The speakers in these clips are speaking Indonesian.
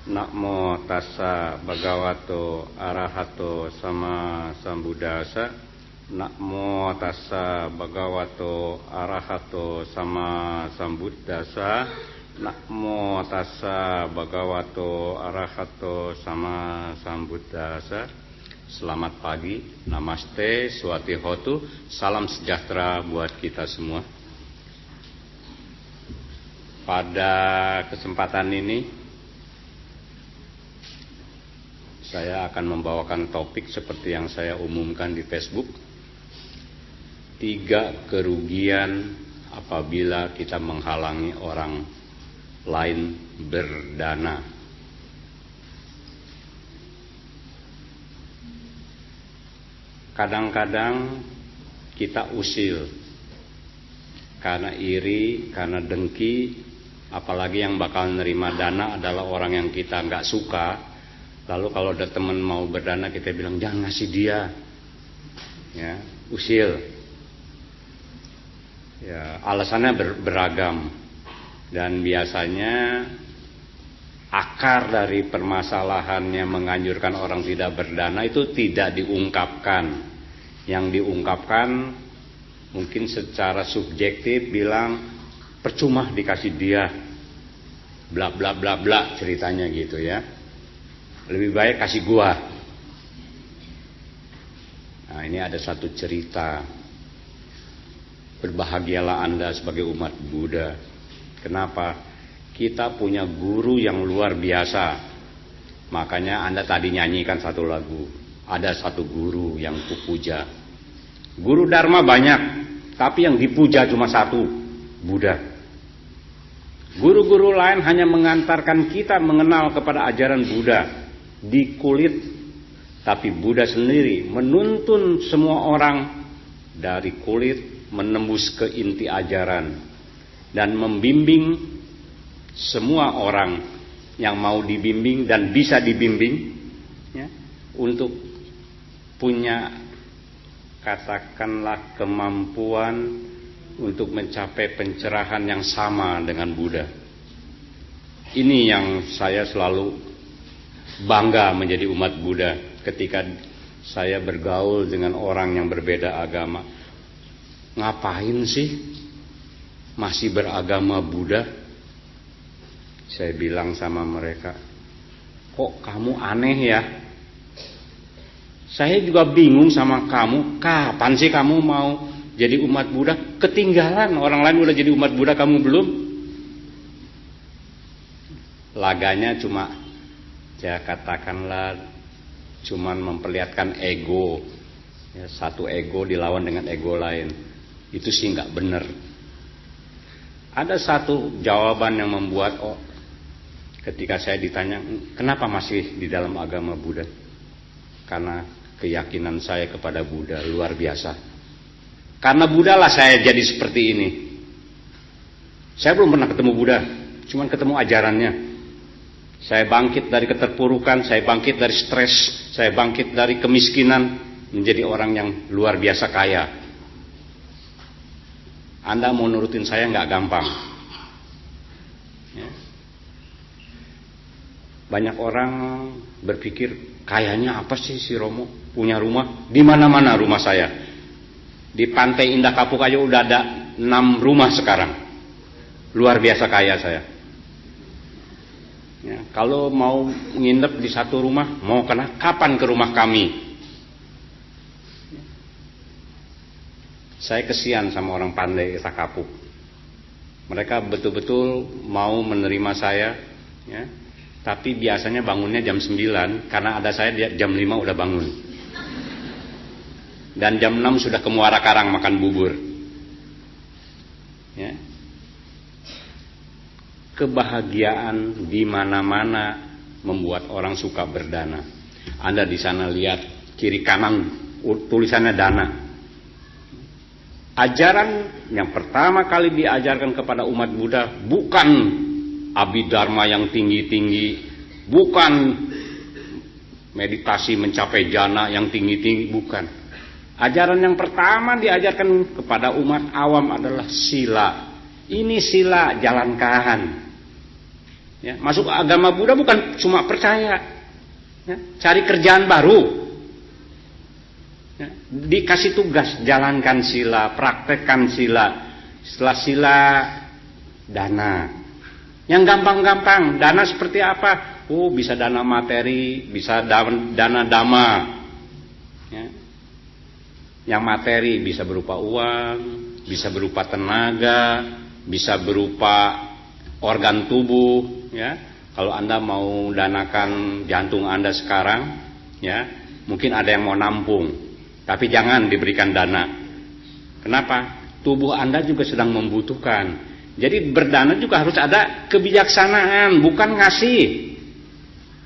Namo tassa bhagavato arahato sama sambuddhassa. Namo tassa bhagavato arahato sama sambuddhassa. Namo tassa bhagavato arahato sama sambuddhassa. Selamat pagi, namaste, swatihotu, salam sejahtera buat kita semua. Pada kesempatan ini saya akan membawakan topik seperti yang saya umumkan di Facebook. 3 kerugian apabila kita menghalangi orang lain berdana. Kadang-kadang kita usil karena iri, karena dengki, apalagi yang bakal nerima dana adalah orang yang kita nggak suka. Lalu kalau ada teman mau berdana kita bilang jangan ngasih dia, ya, usil. Ya, alasannya beragam dan biasanya akar dari permasalahannya menganjurkan orang tidak berdana itu tidak diungkapkan. Yang diungkapkan mungkin secara subjektif bilang percuma dikasih dia, bla bla bla bla ceritanya gitu ya. Lebih baik kasih gua. Nah, ini ada satu cerita. Berbahagialah Anda sebagai umat Buddha. Kenapa? Kita punya guru yang luar biasa. Makanya Anda tadi nyanyikan satu lagu. Ada satu guru yang kupuja. Guru Dharma banyak, tapi yang dipuja cuma satu, Buddha. Guru-guru lain hanya mengantarkan kita mengenal kepada ajaran Buddha di kulit, tapi Buddha sendiri menuntun semua orang dari kulit menembus ke inti ajaran dan membimbing semua orang yang mau dibimbing dan bisa dibimbing, ya, untuk punya katakanlah kemampuan untuk mencapai pencerahan yang sama dengan Buddha. Ini yang saya selalu bangga menjadi umat Buddha ketika saya bergaul dengan orang yang berbeda agama. Ngapain sih masih beragama Buddha? Saya bilang sama mereka, kok kamu aneh ya? Saya juga bingung sama kamu. Kapan sih kamu mau jadi umat Buddha? Ketinggalan, orang lain udah jadi umat Buddha, kamu belum. Laganya cuma, ya katakanlah, cuman memperlihatkan ego, ya, satu ego dilawan dengan ego lain. Itu sih nggak benar. Ada satu jawaban yang membuat ketika saya ditanya kenapa masih di dalam agama Buddha, karena keyakinan saya kepada Buddha luar biasa. Karena Buddha lah saya jadi seperti ini. Saya belum pernah ketemu Buddha, cuman ketemu ajarannya. Saya bangkit dari keterpurukan, saya bangkit dari stres, saya bangkit dari kemiskinan menjadi orang yang luar biasa kaya. Anda mau nurutin saya nggak gampang. Ya. Banyak orang berpikir kayaknya apa sih si Romo punya rumah di mana-mana rumah saya. Di Pantai Indah Kapuk aja udah ada 6 rumah sekarang. Luar biasa kaya saya. Ya, kalau mau nginep di satu rumah, mau kapan ke rumah kami? Saya kesian sama orang Pantai Indah Kapuk. Mereka betul-betul mau menerima saya, ya. Tapi biasanya bangunnya jam 9, karena ada saya jam 5 udah bangun. Dan jam 6 sudah ke Muara Karang makan bubur. Ya. Kebahagiaan di mana-mana membuat orang suka berdana. Anda di sana lihat kiri kanan tulisannya dana. Ajaran yang pertama kali diajarkan kepada umat Buddha bukan abhidharma yang tinggi-tinggi, bukan meditasi mencapai jana yang tinggi-tinggi, bukan. Ajaran yang pertama diajarkan kepada umat awam adalah sila. Ini sila, jalankan. Ya, masuk agama Buddha bukan cuma percaya, ya, cari kerjaan baru, ya, dikasih tugas, jalankan sila, praktekkan sila, setelah sila dana, yang gampang-gampang. Dana seperti apa? Oh, bisa dana materi, bisa dana dhamma, ya. Yang materi bisa berupa uang, bisa berupa tenaga, bisa berupa organ tubuh, ya. Kalau Anda mau danakan jantung Anda sekarang, ya, mungkin ada yang mau nampung, tapi jangan diberikan dana. Kenapa? Tubuh Anda juga sedang membutuhkan. Jadi berdana juga harus ada kebijaksanaan, bukan ngasih.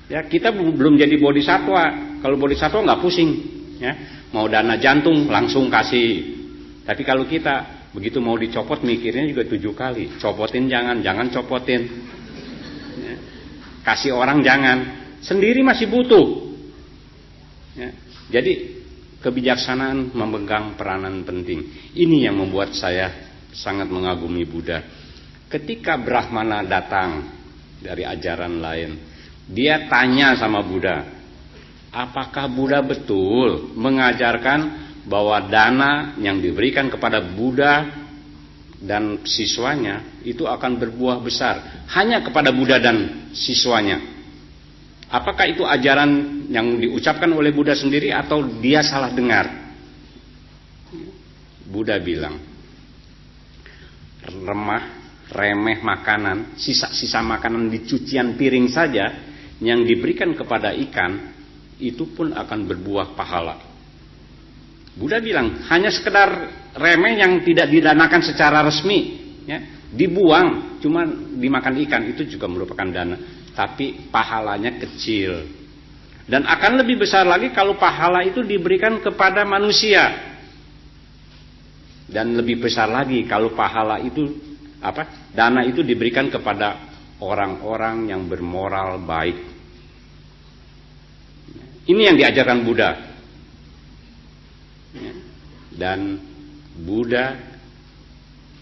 Ya, kita belum jadi bodhisatwa. Kalau bodhisatwa nggak pusing, ya. Mau dana jantung langsung kasih. Tapi kalau kita begitu mau dicopot mikirnya juga 7 kali. Copotin jangan copotin. Ya. Kasih orang jangan. Sendiri masih butuh. Ya. Jadi kebijaksanaan memegang peranan penting. Ini yang membuat saya sangat mengagumi Buddha. Ketika Brahmana datang dari ajaran lain, dia tanya sama Buddha, apakah Buddha betul mengajarkan bahwa dana yang diberikan kepada Buddha dan siswanya itu akan berbuah besar hanya kepada Buddha dan siswanya? Apakah itu ajaran yang diucapkan oleh Buddha sendiri atau dia salah dengar? Buddha bilang, remeh makanan, sisa-sisa makanan di cucian piring saja yang diberikan kepada ikan itu pun akan berbuah pahala. Buddha bilang hanya sekedar remeh yang tidak didanakan secara resmi, ya, dibuang cuma dimakan ikan, itu juga merupakan dana, tapi pahalanya kecil. Dan akan lebih besar lagi kalau pahala itu diberikan kepada manusia. Dan lebih besar lagi kalau pahala itu dana itu diberikan kepada orang-orang yang bermoral baik. Ini yang diajarkan Buddha. Dan Buddha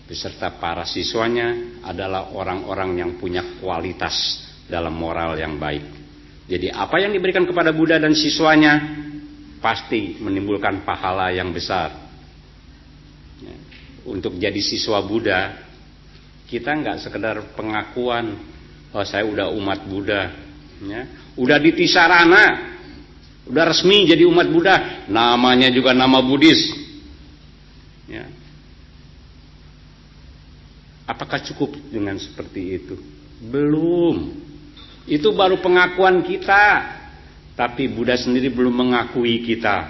beserta para siswanya adalah orang-orang yang punya kualitas dalam moral yang baik. Jadi apa yang diberikan kepada Buddha dan siswanya pasti menimbulkan pahala yang besar. Untuk jadi siswa Buddha, kita nggak sekedar pengakuan, oh saya udah umat Buddha, ya, udah di Tisarana, udah resmi jadi umat Buddha, namanya juga nama Buddhis. Ya. Apakah cukup dengan seperti itu? Belum. Itu baru pengakuan kita. Tapi Buddha sendiri belum mengakui kita.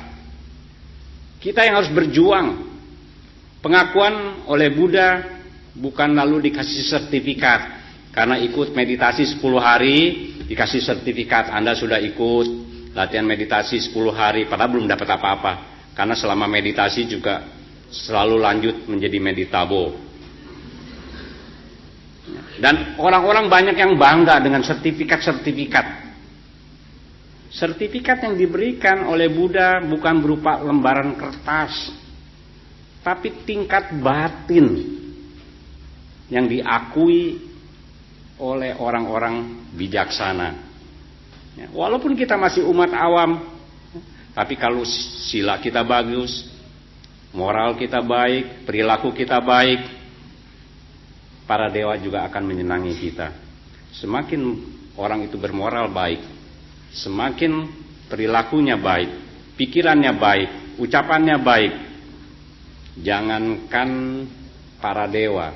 Kita yang harus berjuang. Pengakuan oleh Buddha bukan lalu dikasih sertifikat. Karena ikut meditasi 10 hari, dikasih sertifikat, Anda sudah ikut latihan meditasi 10 hari, padahal belum dapat apa-apa. Karena selama meditasi juga selalu lanjut menjadi meditabo. Dan orang-orang banyak yang bangga dengan sertifikat-sertifikat. Sertifikat yang diberikan oleh Buddha bukan berupa lembaran kertas, tapi tingkat batin yang diakui oleh orang-orang bijaksana. Ya, walaupun kita masih umat awam, tapi kalau sila kita bagus, moral kita baik, perilaku kita baik, para dewa juga akan menyenangi kita. Semakin orang itu bermoral baik, semakin perilakunya baik, pikirannya baik, ucapannya baik, jangankan para dewa,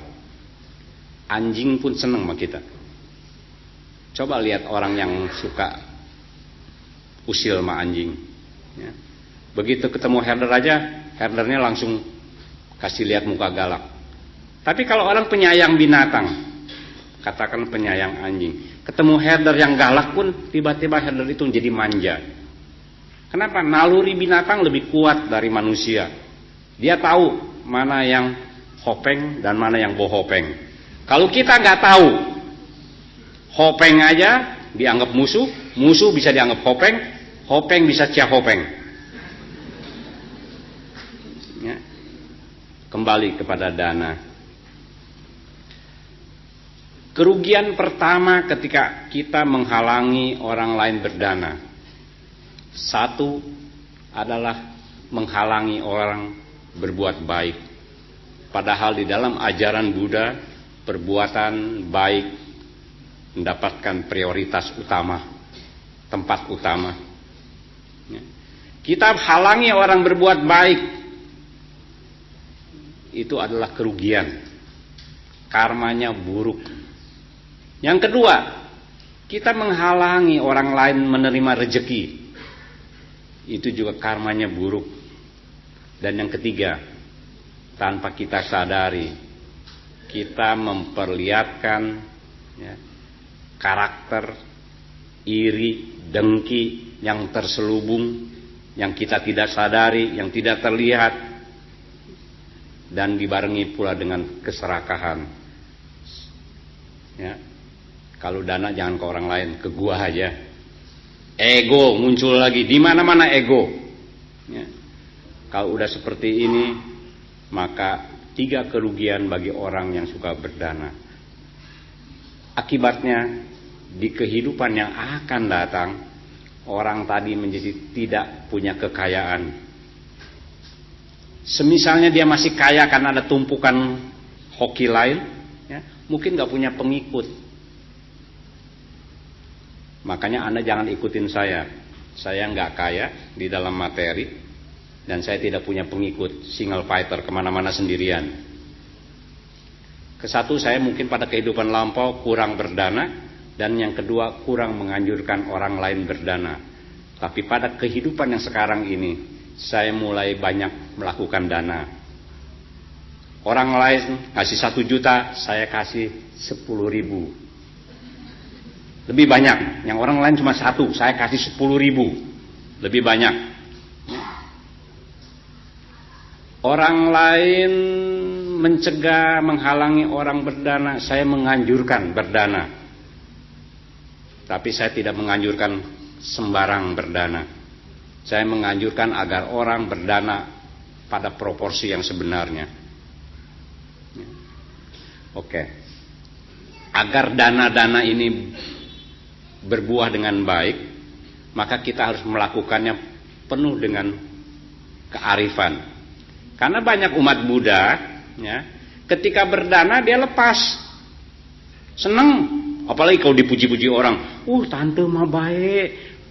anjing pun senang sama kita. Coba lihat orang yang suka usil sama anjing, ya. Begitu ketemu herder aja, herdernya langsung kasih lihat muka galak. Tapi kalau orang penyayang binatang, katakan penyayang anjing, ketemu herder yang galak pun tiba-tiba herder itu jadi manja. Kenapa? Naluri binatang lebih kuat dari manusia. Dia tahu mana yang hopeng dan mana yang bohopeng. Kalau kita nggak tahu, hopeng aja dianggap musuh, musuh bisa dianggap hopeng, hopeng bisa cia hopeng. Ya. Kembali kepada dana. Kerugian pertama ketika kita menghalangi orang lain berdana. Satu adalah menghalangi orang berbuat baik. Padahal di dalam ajaran Buddha, perbuatan baik mendapatkan prioritas utama, tempat utama. Kita halangi orang berbuat baik, itu adalah kerugian. Karmanya buruk. Yang kedua, kita menghalangi orang lain menerima rezeki, itu juga karmanya buruk. Dan yang ketiga, tanpa kita sadari, kita memperlihatkan karakter iri, dengki yang terselubung, yang kita tidak sadari, yang tidak terlihat, dan dibarengi pula dengan keserakahan. Kalau dana jangan ke orang lain, ke gua aja. Ego muncul lagi, di mana-mana ego. Kalau udah seperti ini, maka 3 kerugian bagi orang yang suka berdana. Akibatnya di kehidupan yang akan datang, orang tadi menjadi tidak punya kekayaan. Semisalnya dia masih kaya karena ada tumpukan hoki lain, mungkin gak punya pengikut. Makanya Anda jangan ikutin saya. Saya nggak kaya di dalam materi, dan saya tidak punya pengikut, single fighter kemana-mana sendirian. Kesatu, saya mungkin pada kehidupan lampau kurang berdana, dan yang kedua kurang menganjurkan orang lain berdana. Tapi pada kehidupan yang sekarang ini, saya mulai banyak melakukan dana. Orang lain kasih 1 juta, saya kasih 10.000. Lebih banyak. Yang orang lain cuma 1, saya kasih 10.000. Lebih banyak. Orang lain mencegah, menghalangi orang berdana, saya menganjurkan berdana. Tapi saya tidak menganjurkan sembarang berdana. Saya menganjurkan agar orang berdana pada proporsi yang sebenarnya. Oke. Agar dana-dana ini berbuah dengan baik, maka kita harus melakukannya penuh dengan kearifan. Karena banyak umat Buddha, ketika berdana dia lepas, seneng. Apalagi kalau dipuji-puji orang, tante mah baik.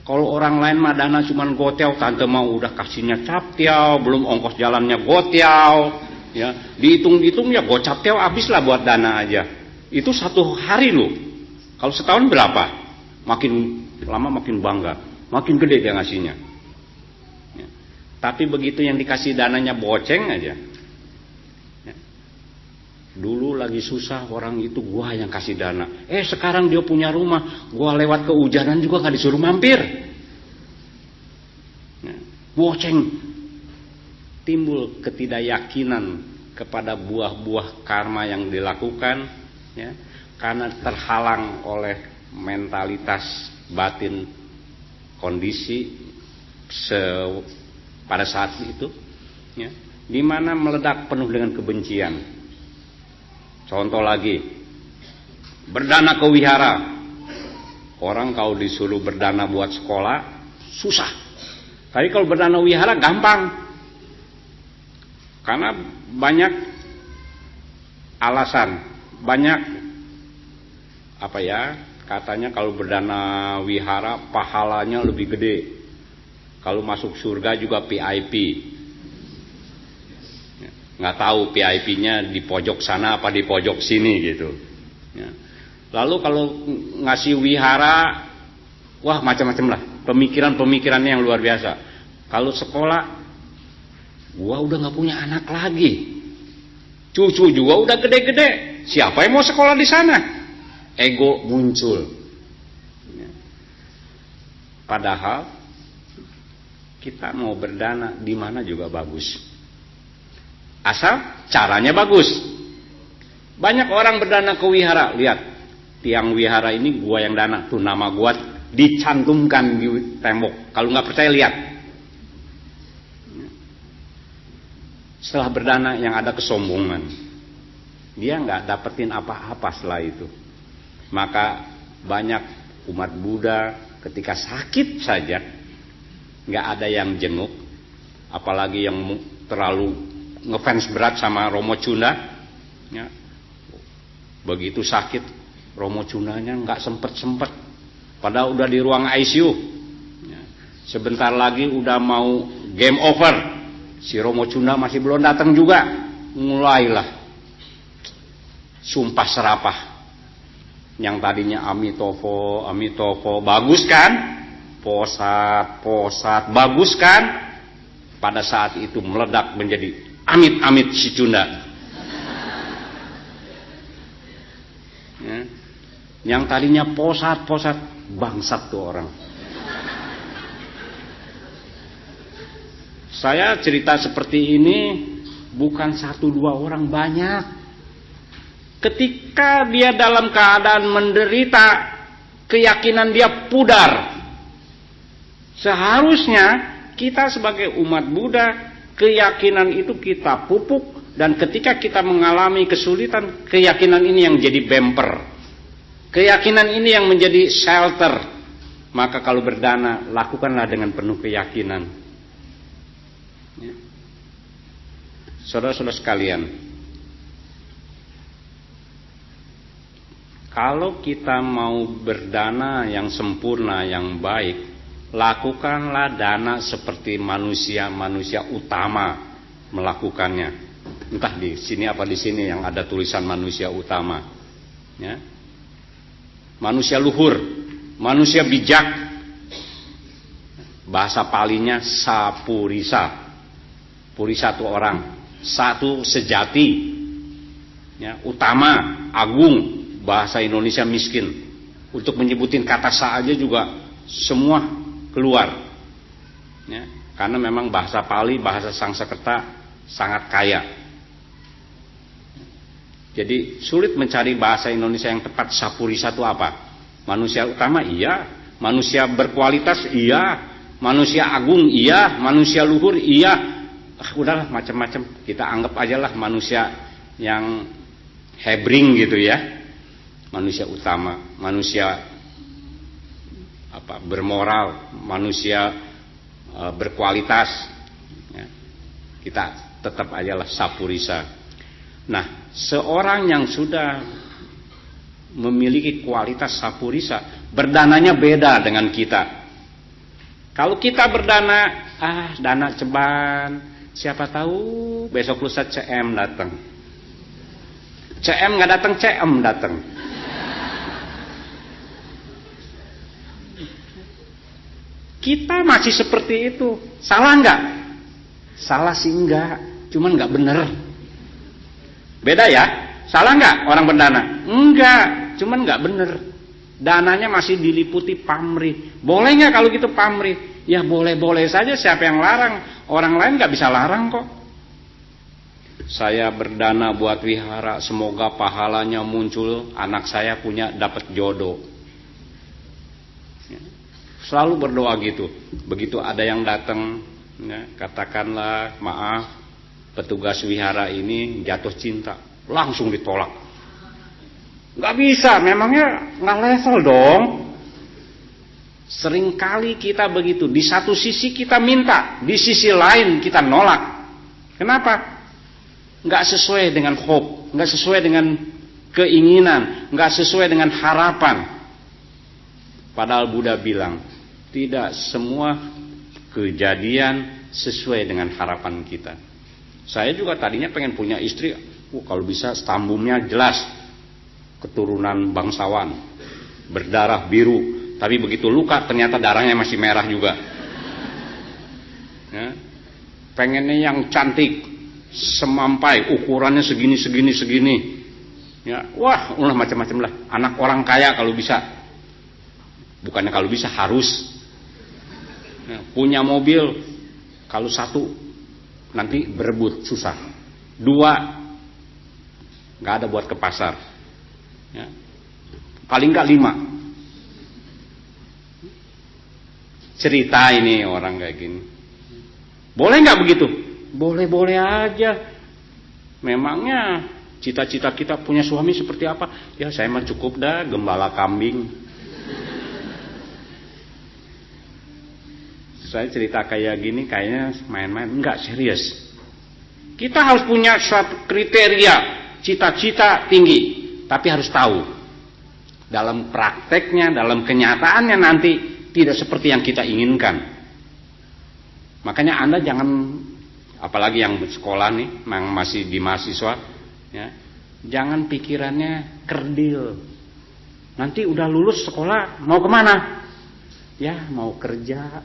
Kalau orang lain mah dana cuman gotiau, tante mah udah kasihnya captiau, belum ongkos jalannya gotiau. Dihitung-hitung ya gocaptiau habislah buat dana aja. Itu 1 hari loh. Kalau setahun berapa? Makin lama makin bangga, makin gede dia ngasihnya. Tapi begitu yang dikasih dananya boceng aja. Dulu lagi susah orang itu, gua yang kasih dana. Sekarang dia punya rumah, gua lewat kehujanan juga gak disuruh mampir. Boceng. Timbul ketidakyakinan kepada buah-buah karma yang dilakukan, karena terhalang oleh mentalitas batin kondisi pada saat itu, di mana meledak penuh dengan kebencian. Contoh lagi, berdana ke wihara. Orang kalau disuruh berdana buat sekolah susah, tapi kalau berdana wihara gampang, karena banyak alasan, banyak katanya kalau berdana wihara pahalanya lebih gede. Kalau masuk surga juga VIP. Nggak tahu VIP-nya di pojok sana apa di pojok sini gitu. Lalu kalau ngasih wihara, wah macam-macam lah. Pemikirannya yang luar biasa. Kalau sekolah, gua udah nggak punya anak lagi. Cucu juga udah gede-gede. Siapa yang mau sekolah di sana? Ego muncul. Padahal kita mau berdana di mana juga bagus, asal caranya bagus. Banyak orang berdana ke wihara, lihat tiang wihara ini gua yang dana, tuh nama gua dicantumkan di tembok. Kalau nggak percaya lihat. Setelah berdana yang ada kesombongan, dia nggak dapetin apa-apa setelah itu. Maka banyak umat Buddha ketika sakit saja nggak ada yang jenguk, apalagi yang terlalu ngefans berat sama Romo Cunda. Ya. Begitu sakit Romo Cundanya nggak sempet, padahal udah di ruang ICU. Ya. Sebentar lagi udah mau game over, si Romo Cunda masih belum datang juga. Mulailah sumpah serapah. Yang tadinya Amitofo, Amitofo, bagus kan? Posat, bagus kan? Pada saat itu meledak menjadi amit-amit si Cunda. Ya. Yang tadinya posat, bangsat tuh orang. Saya cerita seperti ini bukan 1-2 orang, banyak. Ketika dia dalam keadaan menderita, keyakinan dia pudar. Seharusnya kita sebagai umat Buddha, keyakinan itu kita pupuk, dan ketika kita mengalami kesulitan, keyakinan ini yang jadi bumper. Keyakinan ini yang menjadi shelter. Maka kalau berdana, lakukanlah dengan penuh keyakinan. Ya. Saudara-saudara sekalian, kalau kita mau berdana yang sempurna, yang baik, lakukanlah dana seperti manusia utama melakukannya. Entah di sini apa di sini yang ada tulisan manusia utama. Ya. Manusia luhur, manusia bijak. Bahasa Palinya sapurisa. Purisa itu orang, satu sejati. Ya, utama, agung. Bahasa Indonesia miskin. Untuk menyebutin kata sa aja juga semua keluar. Ya, karena memang bahasa Pali, bahasa Sanskerta sangat kaya. Jadi sulit mencari bahasa Indonesia yang tepat. Sapurisa itu apa? Manusia utama iya, manusia berkualitas iya, manusia agung iya, manusia luhur iya. Udahlah macam-macam, kita anggap aja lah manusia yang hebring gitu ya. Manusia utama, manusia bermoral, manusia berkualitas. Ya. Kita tetap ajalah sapurisa. Nah, seorang yang sudah memiliki kualitas sapurisa, berdananya beda dengan kita. Kalau kita berdana, dana ceban, siapa tahu besok lusa CM datang. CM nggak datang, CM datang. Kita masih seperti itu. Salah nggak? Salah sih enggak, cuman nggak bener. Beda ya? Salah nggak orang berdana? Enggak, cuman nggak bener. Dananya masih diliputi pamrih. Boleh nggak kalau gitu pamrih? Ya boleh-boleh saja, siapa yang larang? Orang lain nggak bisa larang kok. Saya berdana buat wihara, semoga pahalanya muncul, anak saya dapat jodoh. Selalu berdoa gitu. Begitu ada yang datang, ya, katakanlah maaf, petugas wihara ini jatuh cinta, langsung ditolak. Gak bisa, memangnya nggak level dong. Seringkali kita begitu. Di satu sisi kita minta, di sisi lain kita nolak. Kenapa? Nggak sesuai dengan hope, nggak sesuai dengan keinginan, nggak sesuai dengan harapan. Padahal Buddha bilang, tidak semua kejadian sesuai dengan harapan kita. Saya juga tadinya pengen punya istri, kalau bisa stambumnya jelas, keturunan bangsawan, berdarah biru. Tapi begitu luka ternyata darahnya masih merah juga. Ya. Pengennya yang cantik, semampai, ukurannya segini. Ya, wah, ulah macam-macam lah. Anak orang kaya kalau bisa, bukannya kalau bisa harus. Ya, punya mobil, kalau satu nanti berebut susah, 2 nggak ada buat ke pasar. Ya. Paling nggak 5. Cerita ini orang kayak gini. Boleh nggak begitu? Boleh-boleh aja. Memangnya Cita-cita kita punya suami seperti apa? Ya saya mah cukup dah gembala kambing. Saya cerita kayak gini kayaknya main-main, enggak serius. Kita harus punya suatu kriteria, cita-cita tinggi, tapi harus tahu dalam prakteknya, dalam kenyataannya nanti tidak seperti yang kita inginkan. Makanya Anda jangan, apalagi yang sekolah nih, yang masih di mahasiswa, ya, jangan pikirannya kerdil. Nanti udah lulus sekolah mau kemana? Ya mau kerja.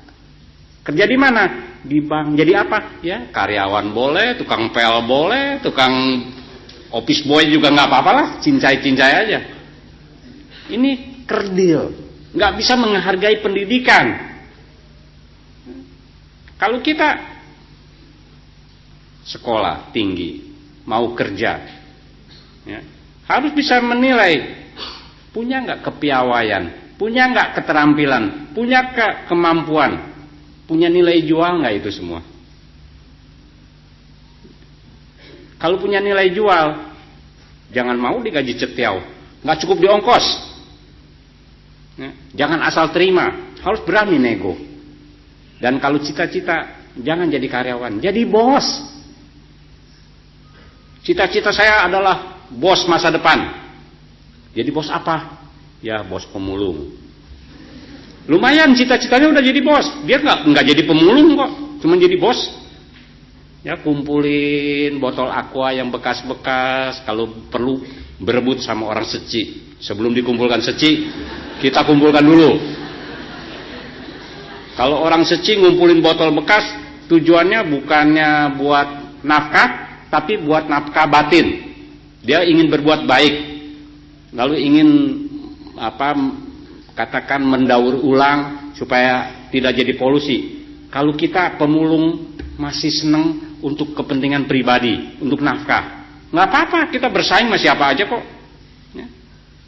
Kerja di mana? Di bank. Jadi apa? Ya karyawan boleh, tukang pel boleh, tukang office boy juga nggak apa-apa lah, cincai-cincai aja. Ini kerdil, nggak bisa menghargai pendidikan. Kalau kita sekolah tinggi, mau kerja, ya, harus bisa menilai punya nggak kepiawaian, punya nggak keterampilan, punya kemampuan, punya nilai jual nggak itu semua. Kalau punya nilai jual, jangan mau digaji cetiau, nggak cukup di ongkos. Ya, jangan asal terima, harus berani nego. Dan kalau cita-cita, jangan jadi karyawan, jadi bos. Cita-cita saya adalah bos masa depan. Jadi bos apa? Ya bos pemulung. Lumayan cita-citanya udah jadi bos. Dia nggak jadi pemulung kok, cuma jadi bos. Ya kumpulin botol aqua yang bekas-bekas, kalau perlu berebut sama orang seci. Sebelum dikumpulkan seci, kita kumpulkan dulu. Kalau orang seci ngumpulin botol bekas, tujuannya bukannya buat nafkah, tapi buat nafkah batin. Dia ingin berbuat baik, lalu ingin katakan mendaur ulang supaya tidak jadi polusi. Kalau kita pemulung masih senang untuk kepentingan pribadi, untuk nafkah, nggak apa-apa, kita bersaing sama siapa aja kok. Ya.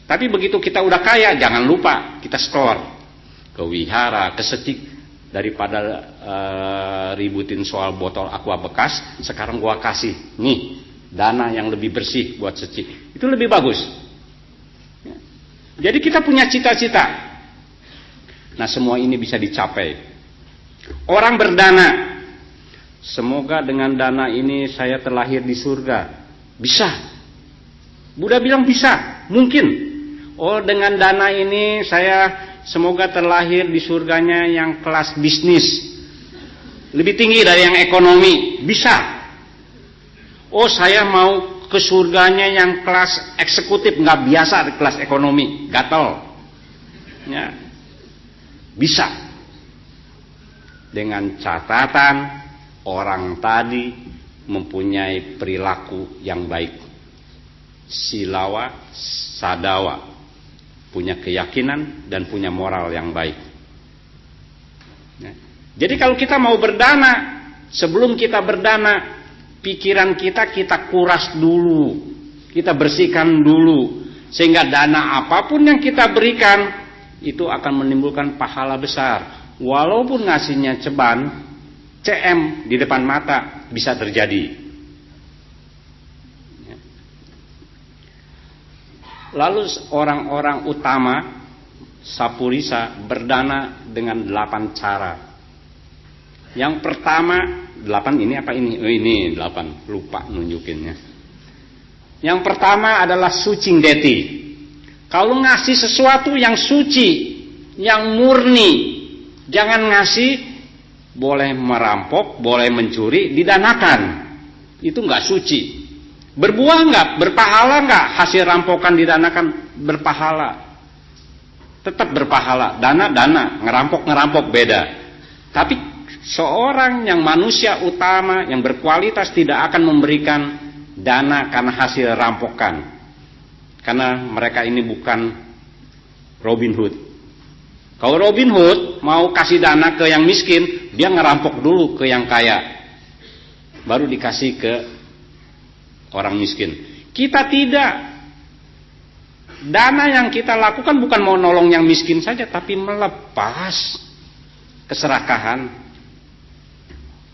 Tapi begitu kita udah kaya, jangan lupa kita store ke wihara, ke setik. Daripada ributin soal botol aqua bekas, sekarang gua kasih nih dana yang lebih bersih buat setik. Itu lebih bagus. Ya. Jadi kita punya cita-cita. Nah semua ini bisa dicapai. Orang berdana, semoga dengan dana ini saya terlahir di surga. Bisa. Buddha bilang bisa, mungkin. Oh dengan dana ini saya semoga terlahir di surganya yang kelas bisnis, lebih tinggi dari yang ekonomi. Bisa. Oh saya mau ke surganya yang kelas eksekutif, nggak biasa di kelas ekonomi, gatel. Ya. Bisa. Dengan catatan orang tadi mempunyai perilaku yang baik. Silawa, sadawa. Punya keyakinan dan punya moral yang baik. Ya. Jadi kalau kita mau berdana, sebelum kita berdana, pikiran kita kuras dulu, kita bersihkan dulu, sehingga dana apapun yang kita berikan itu akan menimbulkan pahala besar. Walaupun ngasihnya ceban, CM di depan mata bisa terjadi. Lalu orang-orang utama Sapurisa berdana dengan 8 cara. Yang pertama, 8 ini apa ini? Oh ini 8, lupa nunjukinnya. Yang pertama adalah sucing deti. Kalau ngasih sesuatu yang suci, yang murni, jangan ngasih boleh merampok, boleh mencuri, didanakan. Itu enggak suci. Berbuah enggak? Berpahala enggak? Hasil rampokan didanakan berpahala. Tetap berpahala. Dana, ngerampok beda. Tapi seorang yang manusia utama, yang berkualitas tidak akan memberikan dana karena hasil rampokan. Karena mereka ini bukan Robin Hood. Kalau Robin Hood mau kasih dana ke yang miskin, dia ngerampok dulu ke yang kaya. Baru dikasih ke orang miskin. Kita tidak. Dana yang kita lakukan bukan mau nolong yang miskin saja, tapi melepas keserakahan,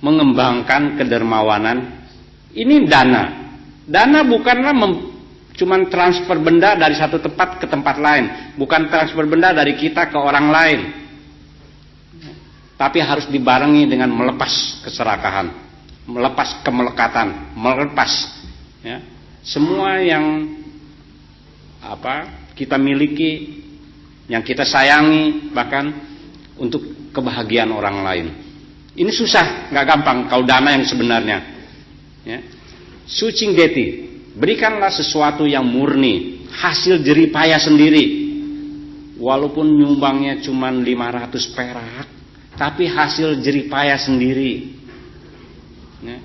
mengembangkan kedermawanan. Ini dana. Dana bukanlah cuman transfer benda dari satu tempat ke tempat lain, bukan transfer benda dari kita ke orang lain, tapi harus dibarengi dengan melepas keserakahan, melepas kemelekatan, melepas ya, semua yang kita miliki, yang kita sayangi, bahkan untuk kebahagiaan orang lain. Ini susah, nggak gampang kalau dana yang sebenarnya. Ya. Sucing deti, berikanlah sesuatu yang murni, hasil jerih payah sendiri. Walaupun nyumbangnya cuma 500 perak, tapi hasil jerih payah sendiri. Ya.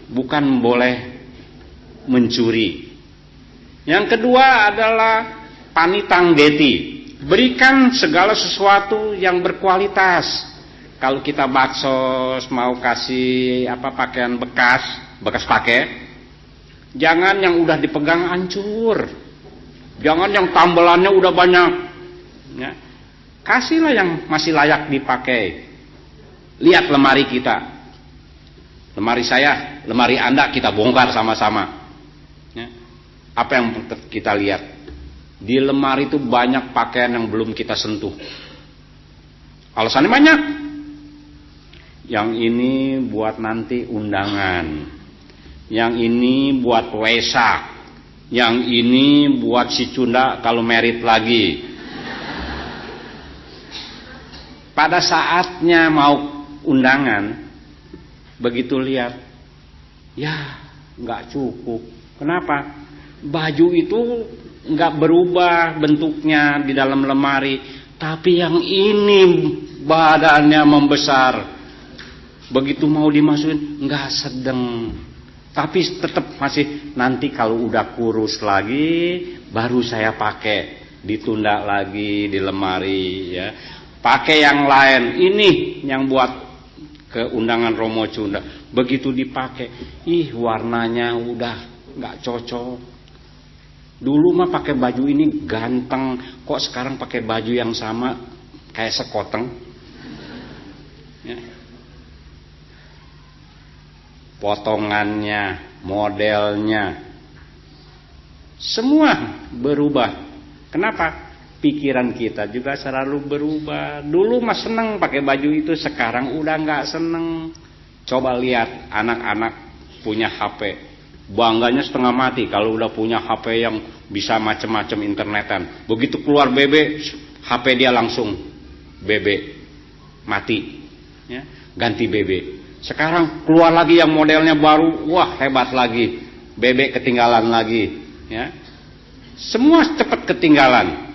Bukan boleh mencuri. Yang kedua adalah panitang deti, berikan segala sesuatu yang berkualitas. Kalau kita baksos mau kasih pakaian bekas pakai, jangan yang udah dipegang hancur, jangan yang tambelannya udah banyak ya. Kasihlah yang masih layak dipakai. Lihat lemari kita, lemari saya, lemari Anda, kita bongkar sama-sama ya. Apa yang kita lihat di lemari itu? Banyak pakaian yang belum kita sentuh. Alasannya banyak. Yang ini buat nanti undangan, yang ini buat wesak, yang ini buat si Cunda kalau merit lagi. Pada saatnya mau undangan, begitu lihat, ya nggak cukup. Kenapa? Baju itu nggak berubah bentuknya di dalam lemari, tapi yang ini badannya membesar. Begitu mau dimasukin nggak sedeng, tapi tetap masih nanti kalau udah kurus lagi baru saya pakai, ditunda lagi di lemari ya. Pakai yang lain, ini yang buat ke undangan Romo Cunda. Begitu dipakai, warnanya udah nggak cocok. Dulu mah pakai baju ini ganteng, kok sekarang pakai baju yang sama kayak sekoteng ya. Potongannya, modelnya, semua berubah. Kenapa? Pikiran kita juga selalu berubah. Dulu mah seneng pakai baju itu, sekarang udah nggak seneng. Coba lihat anak-anak punya HP, bangganya setengah mati kalau udah punya HP yang bisa macam-macam internetan. Begitu keluar BB, HP dia langsung BB mati, ya, ganti BB. Sekarang keluar lagi yang modelnya baru, wah hebat lagi, BB ketinggalan lagi, ya. Semua cepat ketinggalan.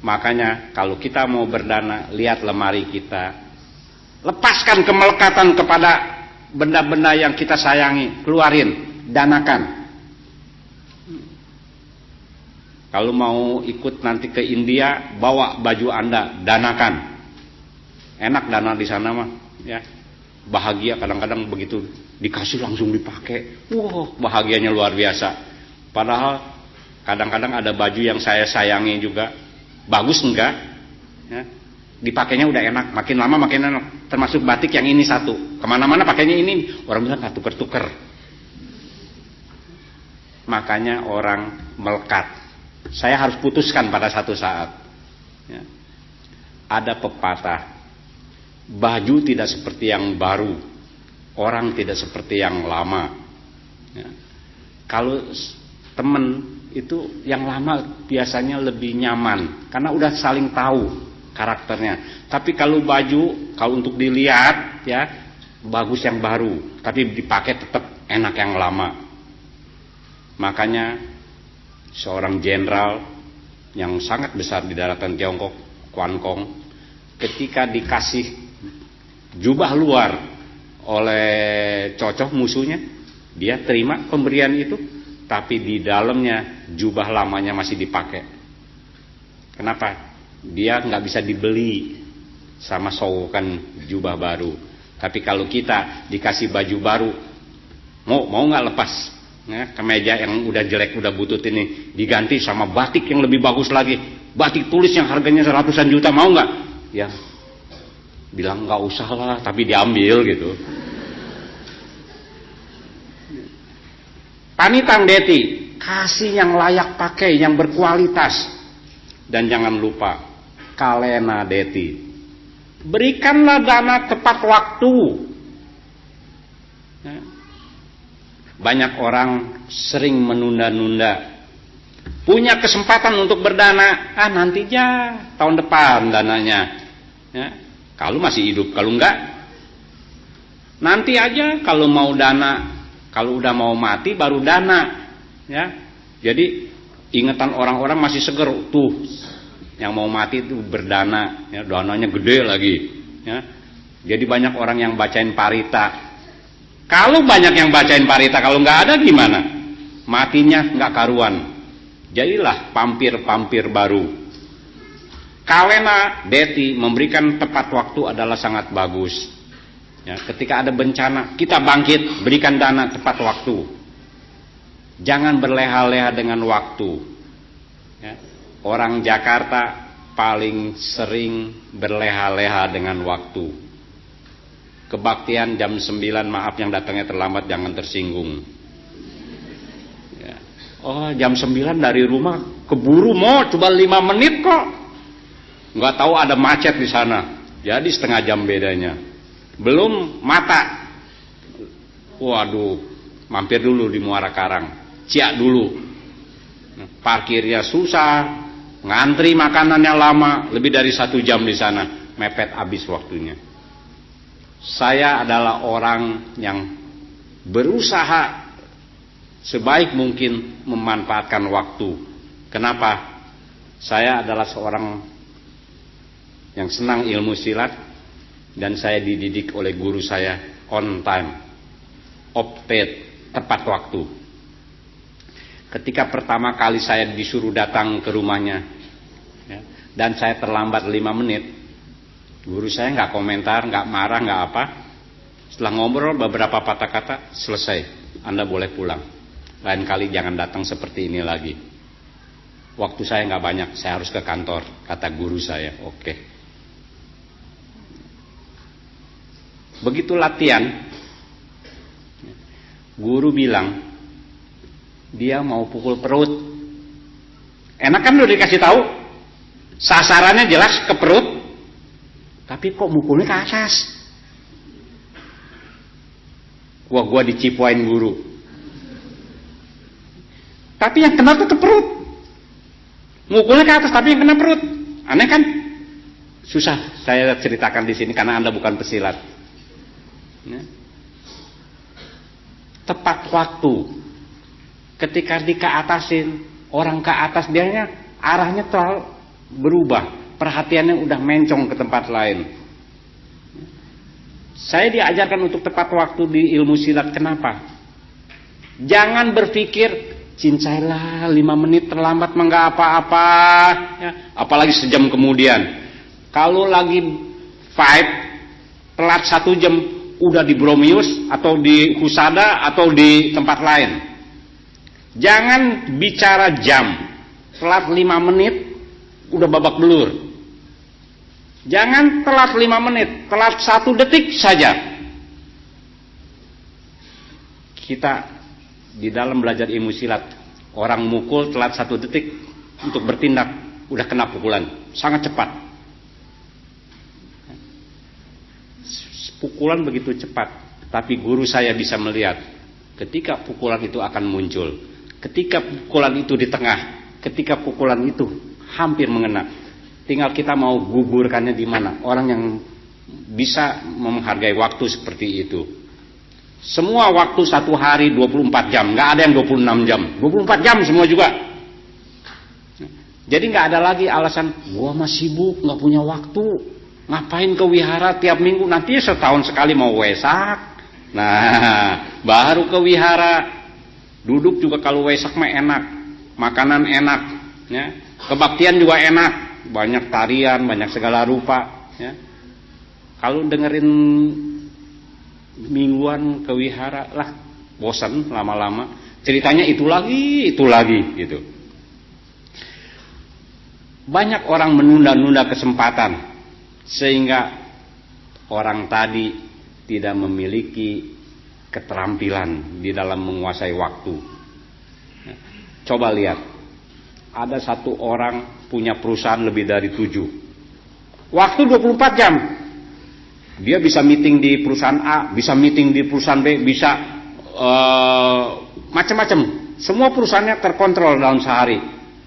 Makanya kalau kita mau berdana, lihat lemari kita, lepaskan kemelekatan kepada benda-benda yang kita sayangi, keluarin, danakan. Kalau mau ikut nanti ke India, bawa baju Anda, danakan. Enak dana di sana mah, ya. Bahagia kadang-kadang begitu dikasih langsung dipakai. Wah, bahagianya luar biasa. Padahal kadang-kadang ada baju yang saya sayangi juga, bagus enggak? Ya. Dipakainya udah enak, makin lama makin enak. Termasuk batik yang ini satu, kemana-mana pakainya ini, orang bilang nggak tuker-tuker. Makanya orang melekat. Saya harus putuskan pada satu saat. Ya. Ada pepatah, baju tidak seperti yang baru, orang tidak seperti yang lama. Ya. Kalau temen itu yang lama biasanya lebih nyaman karena udah saling tahu karakternya. Tapi kalau baju, kalau untuk dilihat ya bagus yang baru, tapi dipakai tetap enak yang lama. Makanya seorang jenderal yang sangat besar di daratan Tiongkok, Quan Kong, ketika dikasih jubah luar oleh Cocok musuhnya, dia terima pemberian itu, tapi di dalamnya jubah lamanya masih dipakai. Kenapa? Dia nggak bisa dibeli sama sowokan jubah baru. Tapi kalau kita dikasih baju baru, mau nggak lepas ya, kemeja yang udah jelek, udah butut ini, diganti sama batik yang lebih bagus lagi, batik tulis yang harganya ratusan juta, mau nggak? Ya bilang nggak usah lah, tapi diambil gitu. Pamitan Deti, kasih yang layak pakai, yang berkualitas. Dan jangan lupa, kalena Deti, berikanlah dana tepat waktu. Banyak orang sering menunda-nunda. Punya kesempatan untuk berdana, nantinya tahun depan dananya. Ya. Kalau masih hidup, kalau enggak, nanti aja kalau mau dana. Kalau udah mau mati baru dana, ya. Jadi ingatan orang-orang masih seger tuh, yang mau mati itu berdana, ya, dananya gede lagi, ya. Jadi banyak orang yang bacain parita. Kalau banyak yang bacain parita, kalau nggak ada gimana? Matinya nggak karuan. Jadilah pampir-pampir baru. Kalena Deti memberikan tepat waktu adalah sangat bagus. Ya, ketika ada bencana, kita bangkit, berikan dana tepat waktu. Jangan berleha-leha dengan waktu. Ya, orang Jakarta paling sering berleha-leha dengan waktu. Kebaktian jam 9, maaf yang datangnya terlambat jangan tersinggung. Ya. Oh, jam 9 dari rumah keburu mau coba 5 menit kok. Nggak tahu ada macet di sana. Jadi setengah jam bedanya. Belum mata, waduh, mampir dulu di Muara Karang, Ciak dulu, parkirnya susah, ngantri makanannya lama, lebih dari 1 jam di sana, mepet habis waktunya. Saya adalah orang yang berusaha sebaik mungkin memanfaatkan waktu. Kenapa? Saya adalah seorang yang senang ilmu silat. Dan saya dididik oleh guru saya on time, opted, tepat waktu. Ketika pertama kali saya disuruh datang ke rumahnya, ya, dan saya terlambat 5 menit, guru saya nggak komentar, nggak marah, nggak apa. Setelah ngobrol beberapa patah kata, selesai, Anda boleh pulang. Lain kali jangan datang seperti ini lagi. Waktu saya nggak banyak, saya harus ke kantor, kata guru saya. Oke. Begitu latihan, guru bilang dia mau pukul perut. Enak kan udah dikasih tahu, sasarannya jelas ke perut, tapi kok mukulnya ke atas. Wah, gua dicipuain guru. Tapi yang kena tuh ke perut, mukulnya ke atas tapi yang kena perut. Aneh kan? Susah saya ceritakan di sini karena Anda bukan pesilat. Ya. Tepat waktu. Ketika dikeatasin, orang ke atas dianya arahnya terlalu berubah, perhatiannya udah mencong ke tempat lain. Saya diajarkan untuk tepat waktu di ilmu silat. Kenapa? Jangan berpikir cincailah 5 menit terlambat mah nggak apa-apa, ya. Apalagi sejam kemudian. Kalau lagi fight telat 1 jam, udah di Bromius atau di Husada atau di tempat lain. Jangan bicara jam, telat 5 menit udah babak belur. Jangan telat 5 menit, telat 1 detik saja. Kita di dalam belajar ilmu silat, orang mukul telat 1 detik untuk bertindak udah kena pukulan, sangat cepat. Pukulan begitu cepat, tapi guru saya bisa melihat ketika pukulan itu akan muncul, ketika pukulan itu di tengah, ketika pukulan itu hampir mengena. Tinggal kita mau gugurkannya di mana. Orang yang bisa menghargai waktu seperti itu. Semua waktu 1 hari 24 jam, nggak ada yang 26 jam, 24 jam semua juga. Jadi nggak ada lagi alasan gua masih sibuk, nggak punya waktu. Ngapain ke wihara tiap minggu, nanti setahun sekali mau wesak. Nah, baru ke wihara. Duduk juga kalau wesak mah enak, makanan enak, ya. Kebaktian juga enak, banyak tarian, banyak segala rupa, ya. Kalau dengerin mingguan ke wihara lah, bosan lama-lama. Ceritanya itu lagi gitu. Banyak orang menunda-nunda kesempatan, sehingga orang tadi tidak memiliki keterampilan di dalam menguasai waktu. Coba lihat, ada satu orang punya perusahaan lebih dari 7. Waktu 24 jam. Dia bisa meeting di perusahaan A, bisa meeting di perusahaan B, bisa macam-macam. Semua perusahaannya terkontrol dalam sehari.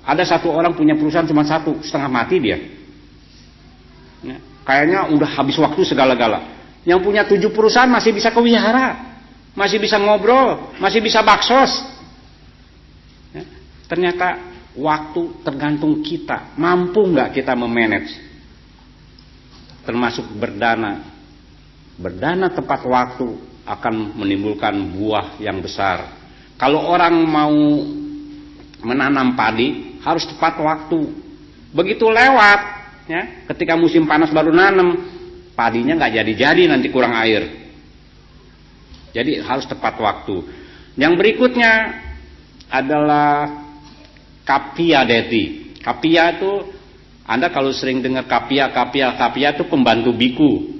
Ada satu orang punya perusahaan cuma 1, setengah mati dia. Ya, kayaknya udah habis waktu segala-gala. Yang punya 7 perusahaan masih bisa ke wihara, masih bisa ngobrol, masih bisa baksos. Ya, ternyata waktu tergantung kita. Mampu nggak kita memanage? Termasuk berdana. Berdana tepat waktu akan menimbulkan buah yang besar. Kalau orang mau menanam padi harus tepat waktu. Begitu lewat, ya, ketika musim panas baru nanam, padinya nggak jadi-jadi, nanti kurang air. Jadi harus tepat waktu. Yang berikutnya adalah kapia deti. Kapia itu, Anda kalau sering dengar kapia itu pembantu biku.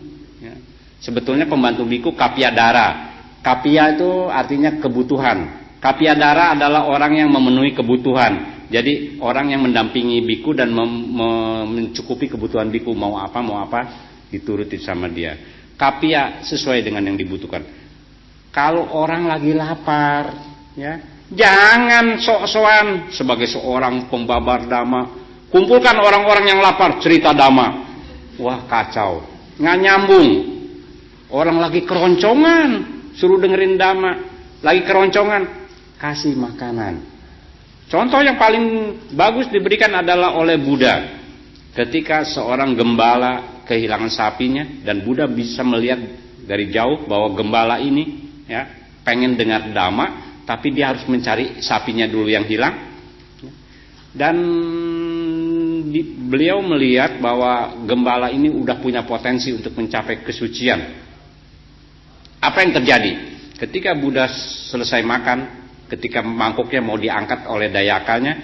Sebetulnya pembantu biku kapia dara. Kapia itu artinya kebutuhan. Kapia dara adalah orang yang memenuhi kebutuhan. Jadi orang yang mendampingi biku dan mencukupi kebutuhan biku, mau apa dituruti sama dia. Kapia sesuai dengan yang dibutuhkan. Kalau orang lagi lapar, ya, jangan sok-sokan sebagai seorang pembabar dhamma. Kumpulkan orang-orang yang lapar, cerita dhamma. Wah, kacau, nggak nyambung. Orang lagi keroncongan, suruh dengerin dhamma. Lagi keroncongan, kasih makanan. Contoh yang paling bagus diberikan adalah oleh Buddha. Ketika seorang gembala kehilangan sapinya, dan Buddha bisa melihat dari jauh bahwa gembala ini, ya, pengen dengar dhamma, tapi dia harus mencari sapinya dulu yang hilang. Dan beliau melihat bahwa gembala ini udah punya potensi untuk mencapai kesucian. Apa yang terjadi? Ketika Buddha selesai makan, ketika mangkoknya mau diangkat oleh dayakalnya,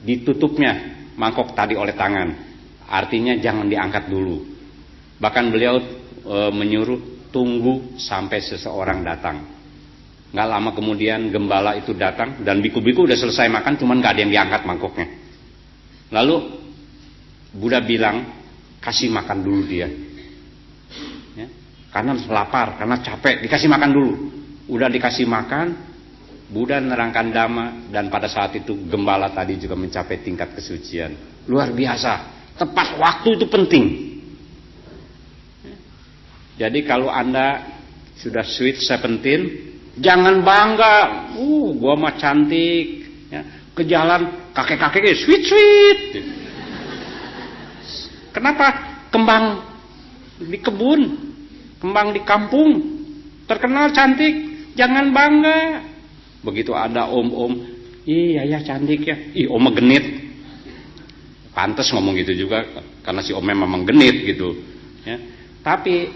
ditutupnya mangkok tadi oleh tangan. Artinya jangan diangkat dulu. Bahkan beliau menyuruh tunggu sampai seseorang datang. Nggak lama kemudian gembala itu datang, dan biku-biku udah selesai makan, cuman nggak ada yang diangkat mangkoknya. Lalu Buddha bilang, kasih makan dulu dia. Ya, karena lapar, karena capek, dikasih makan dulu. Udah dikasih makan, Buddha menerangkan dhamma, dan pada saat itu gembala tadi juga mencapai tingkat kesucian. Luar biasa. Tepat waktu itu penting. Jadi kalau Anda sudah sweet 17, jangan bangga. Gua mah cantik. Ya, ke jalan kakek-kakeknya sweet. Kenapa? Kembang di kebun, kembang di kampung, terkenal cantik. Jangan bangga. Begitu ada om-om, iya ya cantik ya. Ih, om genit. Pantes ngomong gitu juga, karena si omnya memang genit gitu. Ya. Tapi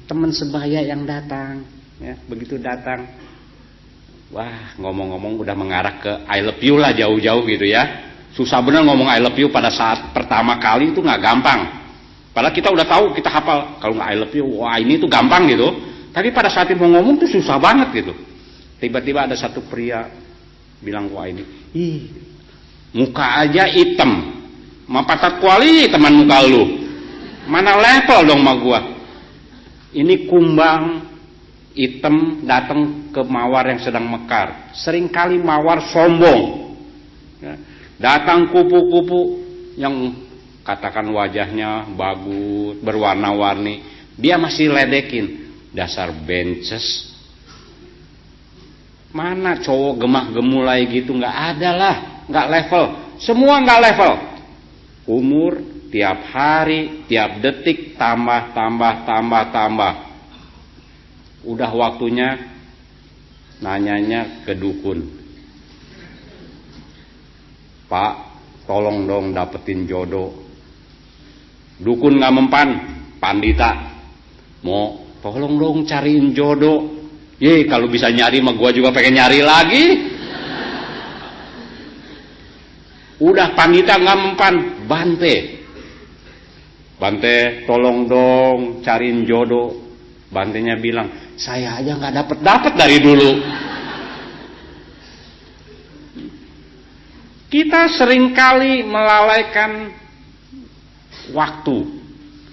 teman sebaya yang datang, ya, begitu datang, wah, ngomong-ngomong udah mengarah ke I love you lah, jauh-jauh gitu ya. Susah bener ngomong I love you pada saat pertama kali itu nggak gampang. Padahal kita udah tahu, kita hafal kalau nggak I love you, wah ini tuh gampang gitu. Tapi pada saat itu mau ngomong tuh susah banget gitu. Tiba-tiba ada satu pria bilang, wah ini, ih, muka aja hitam, mapatat kuali teman muka lu, mana level dong sama gua. Ini kumbang hitam datang ke mawar yang sedang mekar. Seringkali mawar sombong, ya, datang kupu-kupu yang katakan wajahnya bagus, berwarna-warni, dia masih ledekin, dasar bences. Mana cowok gemah-gemulai gitu, nggak ada lah, nggak level, semua nggak level. Umur tiap hari, tiap detik tambah. Udah waktunya nanyanya ke dukun. Pak, tolong dong dapetin jodoh. Dukun nggak mempan, pandita mau tolong dong cariin jodoh. Ye, kalau bisa nyari mah gua juga pengen nyari lagi. Udah pandita nggak mempan, Bante tolong dong cariin jodoh. Bantenya bilang, saya aja nggak dapet dari dulu. Kita seringkali melalaikan waktu.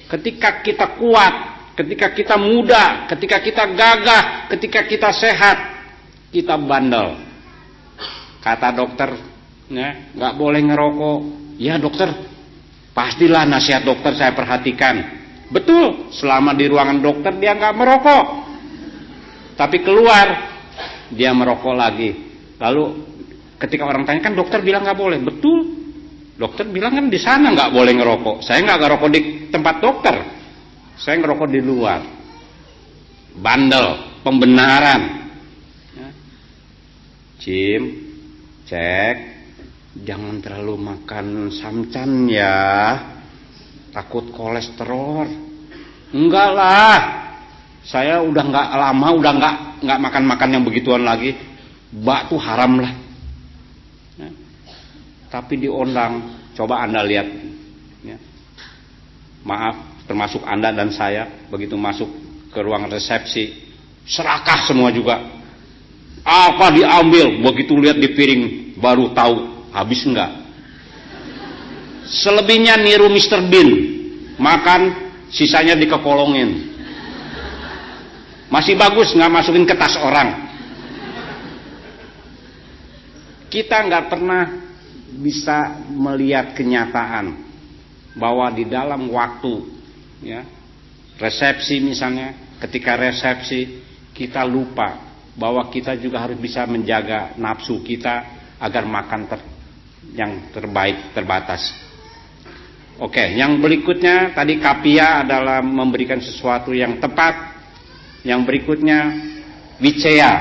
Ketika kita kuat, ketika kita muda, ketika kita gagah, ketika kita sehat, kita bandel. Kata dokter, ya, nggak boleh ngerokok. Ya dokter, pastilah nasihat dokter saya perhatikan. Betul, selama di ruangan dokter dia nggak merokok. Tapi keluar, dia merokok lagi. Lalu ketika orang tanya, kan dokter bilang nggak boleh. Betul, dokter bilang kan di sana nggak boleh ngerokok. Saya nggak ngerokok di tempat dokter, saya ngerokok di luar. Bandel, pembenaran. Jim, cek, jangan terlalu makan samcan ya, takut kolesterol. Enggak lah, saya udah nggak lama, udah nggak makan yang begituan lagi. Bak tuh haram lah. Tapi diundang, coba Anda lihat, ya. Maaf, termasuk Anda dan saya, begitu masuk ke ruang resepsi, serakah semua juga. Apa diambil, begitu lihat di piring, baru tahu habis enggak. Selebihnya niru Mr. Bean, makan, sisanya dikekolongin. Masih bagus, nggak masukin ke tas orang. Kita nggak pernah bisa melihat kenyataan bahwa di dalam waktu, ya, resepsi misalnya, ketika resepsi kita lupa bahwa kita juga harus bisa menjaga nafsu kita agar makan yang terbaik terbatas. Oke, yang berikutnya tadi kapia adalah memberikan sesuatu yang tepat. Yang berikutnya vicea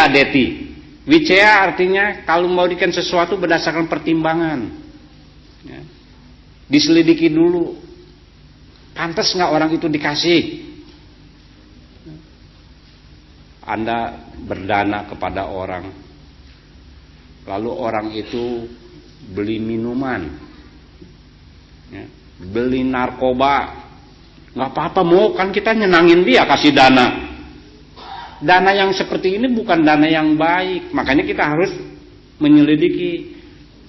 deti. Vicea artinya kalau memberikan sesuatu berdasarkan pertimbangan, ya. Diselidiki dulu, pantas nggak orang itu dikasih. Anda berdana kepada orang, lalu orang itu beli minuman, ya, beli narkoba, nggak apa-apa, mau kan kita nyenangin dia, kasih dana. Dana yang seperti ini bukan dana yang baik. Makanya kita harus menyelidiki,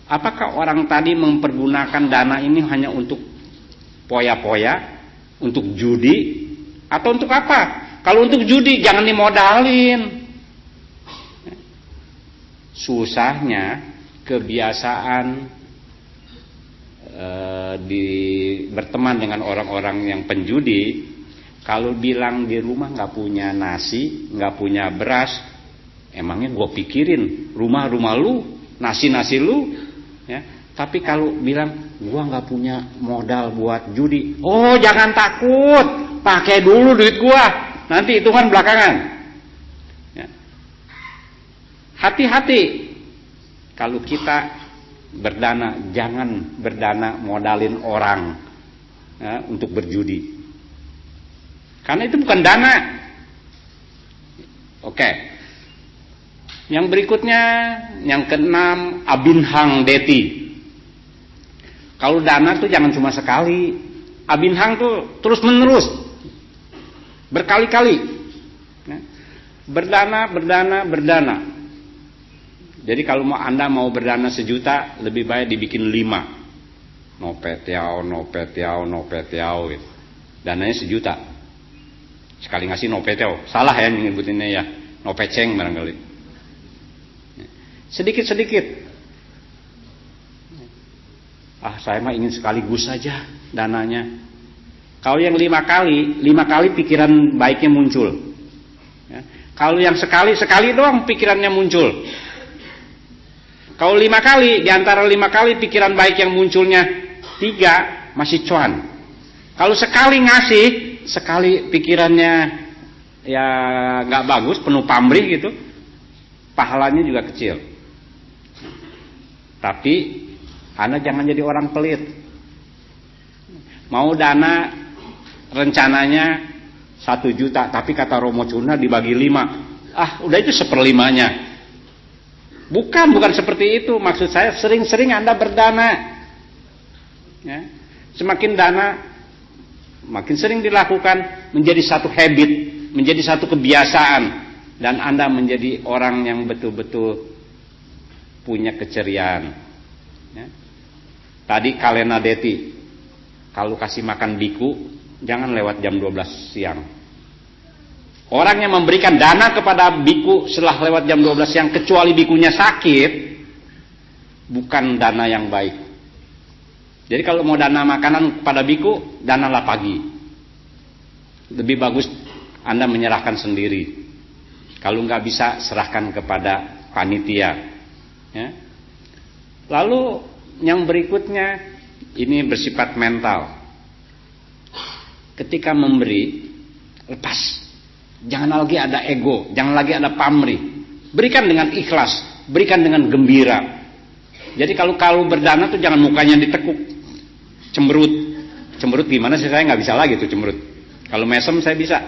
apakah orang tadi mempergunakan dana ini hanya untuk poya-poya, untuk judi, atau untuk apa? Kalau untuk judi jangan dimodalin. Susahnya kebiasaan berteman dengan orang-orang yang penjudi. Kalau bilang di rumah nggak punya nasi, nggak punya beras, emangnya gue pikirin rumah lu, nasi lu, ya. Tapi kalau bilang gue nggak punya modal buat judi, oh jangan takut, pakai dulu duit gue, nanti hitungan belakangan. Ya. Hati-hati kalau kita berdana, jangan berdana modalin orang, ya, untuk berjudi. Karena itu bukan dana. Oke. Yang berikutnya, yang keenam, abinhang deti. Kalau dana tuh jangan cuma sekali. Abinhang tuh terus menerus, berkali-kali. Berdana. Jadi kalau Anda mau berdana 1 juta, lebih baik dibikin 5. No petiao gitu. Dananya 1 juta. Sekali ngasih no peteo, salah ya nyebutinnya ya, no peceng barangkali. Sedikit-sedikit. Saya mah ingin sekaligus saja dananya. Kalau yang 5 kali pikiran baiknya muncul. Ya. Kalau yang sekali doang pikirannya muncul. Kalau 5 kali, di antara 5 kali pikiran baik yang munculnya 3 masih cuan. Kalau sekali ngasih, sekali pikirannya ya nggak bagus, penuh pamrih gitu, pahalanya juga kecil. Tapi Anda jangan jadi orang pelit. Mau dana rencananya 1 juta, tapi kata Romo Cuna dibagi 5. Udah itu 1/5-nya. Bukan seperti itu. Maksud saya sering-sering Anda berdana. Ya. Semakin dana, makin sering dilakukan, menjadi satu habit, menjadi satu kebiasaan, dan Anda menjadi orang yang betul-betul punya keceriaan. Ya. Tadi Kalena Deti, kalau kasih makan biku jangan lewat jam 12 siang. Orang yang memberikan dana kepada biku setelah lewat jam 12 siang, kecuali bikunya sakit, bukan dana yang baik. Jadi kalau mau dana makanan kepada biku, danalah pagi. Lebih bagus Anda menyerahkan sendiri. Kalau nggak bisa, serahkan kepada panitia. Ya. Lalu yang berikutnya, ini bersifat mental. Ketika memberi, lepas. Jangan lagi ada ego, jangan lagi ada pamrih. Berikan dengan ikhlas, berikan dengan gembira. Jadi kalau berdana tuh jangan mukanya ditekuk, cemberut. Cemberut gimana sih, saya nggak bisa lagi tuh cemberut. Kalau mesem saya bisa,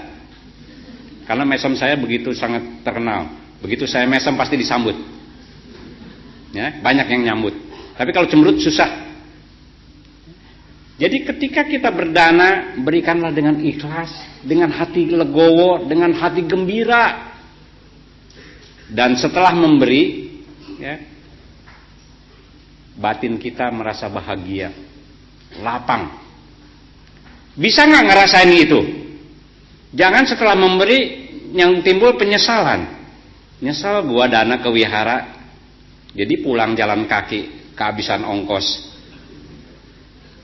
karena mesem saya begitu sangat terkenal. Begitu saya mesem pasti disambut. Ya, banyak yang nyambut. Tapi kalau cemberut susah. Jadi ketika kita berdana, berikanlah dengan ikhlas, dengan hati legowo, dengan hati gembira. Dan setelah memberi, ya, batin kita merasa bahagia, lapang. Bisa nggak ngerasain itu? Jangan setelah memberi yang timbul penyesalan. Nyesal gua dana ke wihara, jadi pulang jalan kaki, kehabisan ongkos.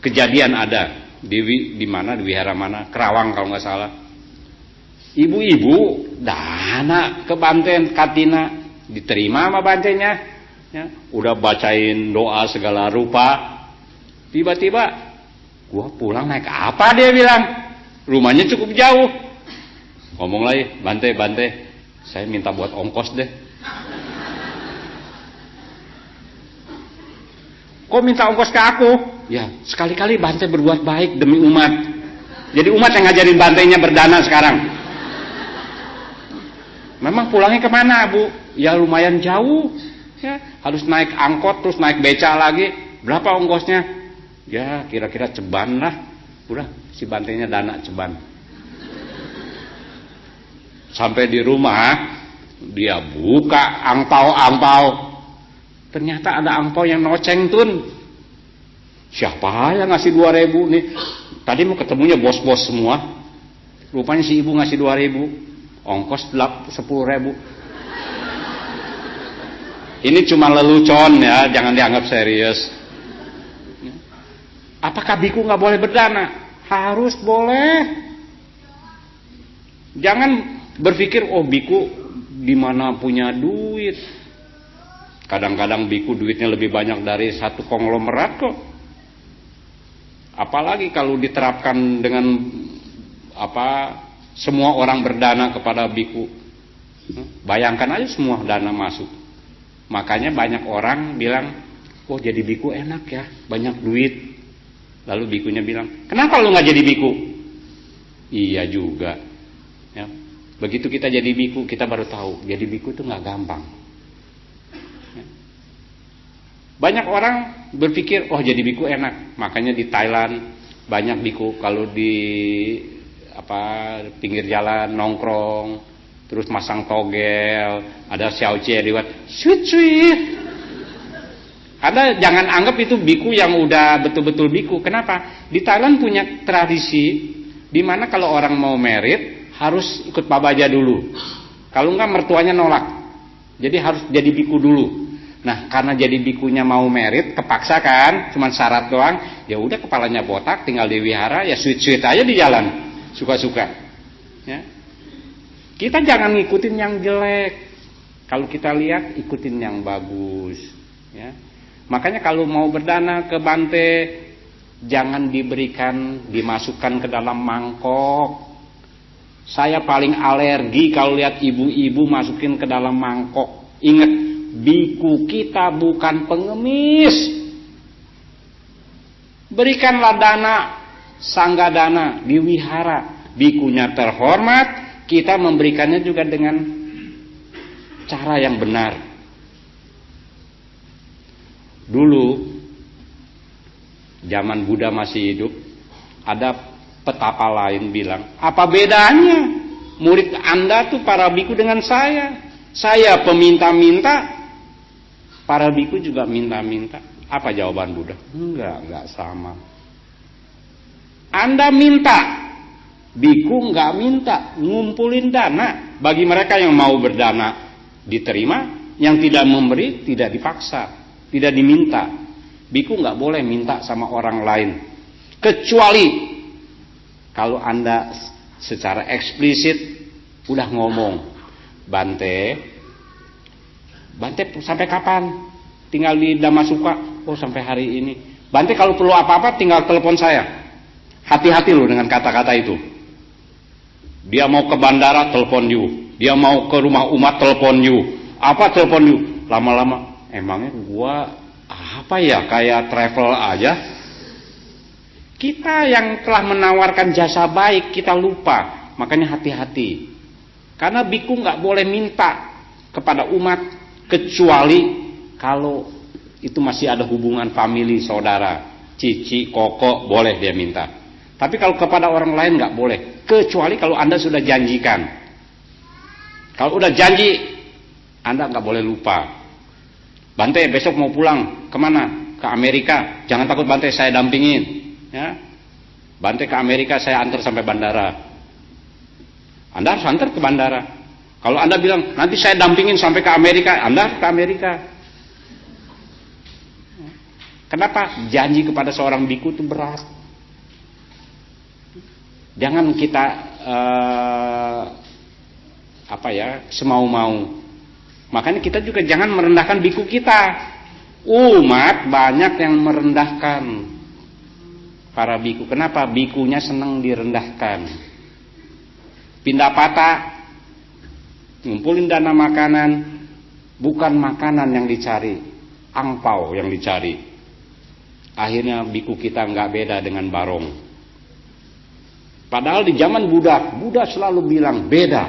Kejadian ada di mana, di wihara mana, Kerawang kalau nggak salah. Ibu-ibu dana ke Banten, Katina, diterima sama bantenya, ya, udah bacain doa segala rupa. Tiba-tiba, gua pulang naik apa, dia bilang, rumahnya cukup jauh. Ngomong lagi, Bante, saya minta buat ongkos deh. Kok minta ongkos ke aku? Ya, sekali-kali Bante berbuat baik demi umat. Jadi umat yang ngajarin Bantenya berdana sekarang. Memang pulangnya kemana, Bu? Ya lumayan jauh. Ya, harus naik angkot, terus naik beca lagi. Berapa ongkosnya? Ya, kira-kira ceban lah. Udah, si Bantenya dana ceban. Sampai di rumah, dia buka angpau. Ternyata ada angpau yang noceng tun. Siapa yang ngasih 2.000 nih? Tadi mau ketemunya bos-bos semua. Rupanya si ibu ngasih 2.000. Ongkos 10.000. Ini cuma lelucon ya, jangan dianggap serius. Apakah biku nggak boleh berdana? Harus boleh. Jangan berpikir, oh biku di mana punya duit. Kadang-kadang biku duitnya lebih banyak dari satu konglomerat kok. Apalagi kalau diterapkan dengan semua orang berdana kepada biku. Bayangkan aja semua dana masuk. Makanya banyak orang bilang, oh jadi biku enak ya, banyak duit. Lalu bikunya bilang, kenapa lu nggak jadi biku? Iya juga. Ya. Begitu kita jadi biku, kita baru tahu jadi biku itu nggak gampang. Banyak orang berpikir, oh jadi biku enak. Makanya di Thailand banyak biku kalau di pinggir jalan nongkrong, terus masang togel, ada xiaocie liwat, sweet. Anda jangan anggap itu biku yang udah betul-betul biku. Kenapa? Di Thailand punya tradisi di mana kalau orang mau merit harus ikut pabaja dulu. Kalau enggak mertuanya nolak. Jadi harus jadi biku dulu. Nah, karena jadi bikunya mau merit, kepaksa kan, cuma syarat doang, ya udah kepalanya botak, tinggal di wihara, ya sweet aja di jalan, suka-suka. Ya. Kita jangan ngikutin yang jelek. Kalau kita lihat, ikutin yang bagus. Ya. Makanya kalau mau berdana ke Bante, jangan dimasukkan ke dalam mangkok. Saya paling alergi kalau lihat ibu-ibu masukin ke dalam mangkok. Ingat, biku kita bukan pengemis. Berikanlah dana, sanggadana di wihara. Bikunya terhormat, kita memberikannya juga dengan cara yang benar. Dulu, zaman Buddha masih hidup, ada petapa lain bilang, apa bedanya murid Anda tuh para biku dengan saya? Saya peminta-minta, Para biku juga minta-minta. Apa jawaban Buddha? Enggak sama. Anda minta, biku enggak minta, ngumpulin dana. Bagi mereka yang mau berdana diterima, yang tidak memberi tidak dipaksa, tidak diminta. Biku enggak boleh minta sama orang lain, kecuali kalau Anda secara eksplisit udah ngomong, Bante sampai kapan tinggal di Damasuka? Oh, sampai hari ini. Bante kalau perlu apa-apa tinggal telepon saya. Hati-hati loh dengan kata-kata itu. Dia mau ke bandara, telepon you. Dia mau ke rumah umat, telepon you. Apa telepon you? Lama-lama, emangnya gua apa ya, kayak travel aja. Kita yang telah menawarkan jasa baik, kita lupa. Makanya hati-hati. Karena biku nggak boleh minta kepada umat, kecuali kalau itu masih ada hubungan famili, saudara, cici, koko, boleh dia minta. Tapi kalau kepada orang lain nggak boleh, kecuali kalau Anda sudah janjikan. Kalau udah janji, Anda nggak boleh lupa. Bante besok mau pulang kemana? Ke Amerika. Jangan takut Bante, saya dampingin. Ya, Bante ke Amerika, saya antar sampai bandara. Anda harus antar ke bandara. Kalau Anda bilang nanti saya dampingin sampai ke Amerika, Anda ke Amerika. Kenapa? Janji kepada seorang biku itu berat. Jangan kita semau-mau. Makanya kita juga jangan merendahkan biku kita. Umat banyak yang merendahkan para biku. Kenapa? Bikunya senang direndahkan. Pindapata, ngumpulin dana makanan, bukan makanan yang dicari, angpau yang dicari. Akhirnya biku kita nggak beda dengan barong. Padahal di zaman Buddha selalu bilang beda.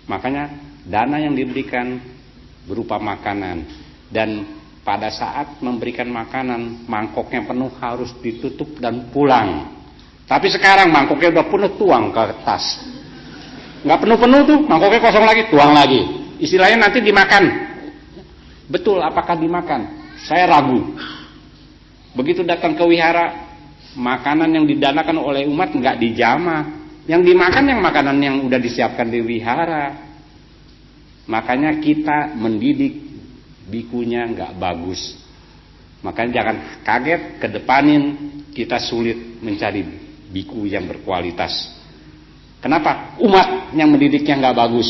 Makanya dana yang diberikan berupa makanan. Dan pada saat memberikan makanan, mangkoknya penuh harus ditutup dan pulang. Tapi sekarang mangkoknya udah penuh, tuang ke tas. Nggak penuh-penuh tuh, mangkoknya kosong lagi, tuang lagi. Istilahnya nanti dimakan. Betul, apakah dimakan? Saya ragu. Begitu datang ke wihara, makanan yang didanakan oleh umat nggak dijamah. Yang dimakan yang makanan yang udah disiapkan di wihara. Makanya kita mendidik bikunya nggak bagus. Makanya jangan kaget kedepanin kita sulit mencari biku yang berkualitas. Kenapa? Umat yang mendidiknya nggak bagus.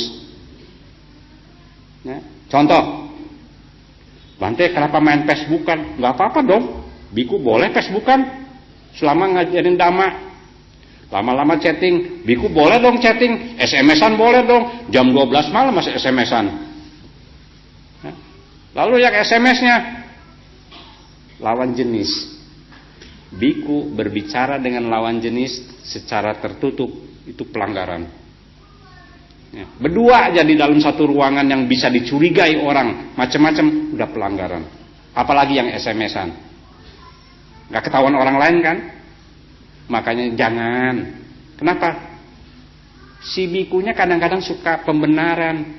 Ya, contoh, Bante kenapa main Facebookan? Nggak apa-apa dong. Biku boleh Facebookan selama ngajarin dhamma. Lama-lama chatting, biku boleh dong chatting, SMS-an boleh dong, jam 12 malam masih SMS-an. Lalu yang SMS-nya lawan jenis. Biku berbicara dengan lawan jenis secara tertutup, itu pelanggaran. Ya, berdua aja di dalam satu ruangan yang bisa dicurigai orang macam-macam, udah pelanggaran. Apalagi yang SMS-an. Gak ketahuan orang lain kan? Makanya jangan. Kenapa? Si bikunya kadang-kadang suka pembenaran.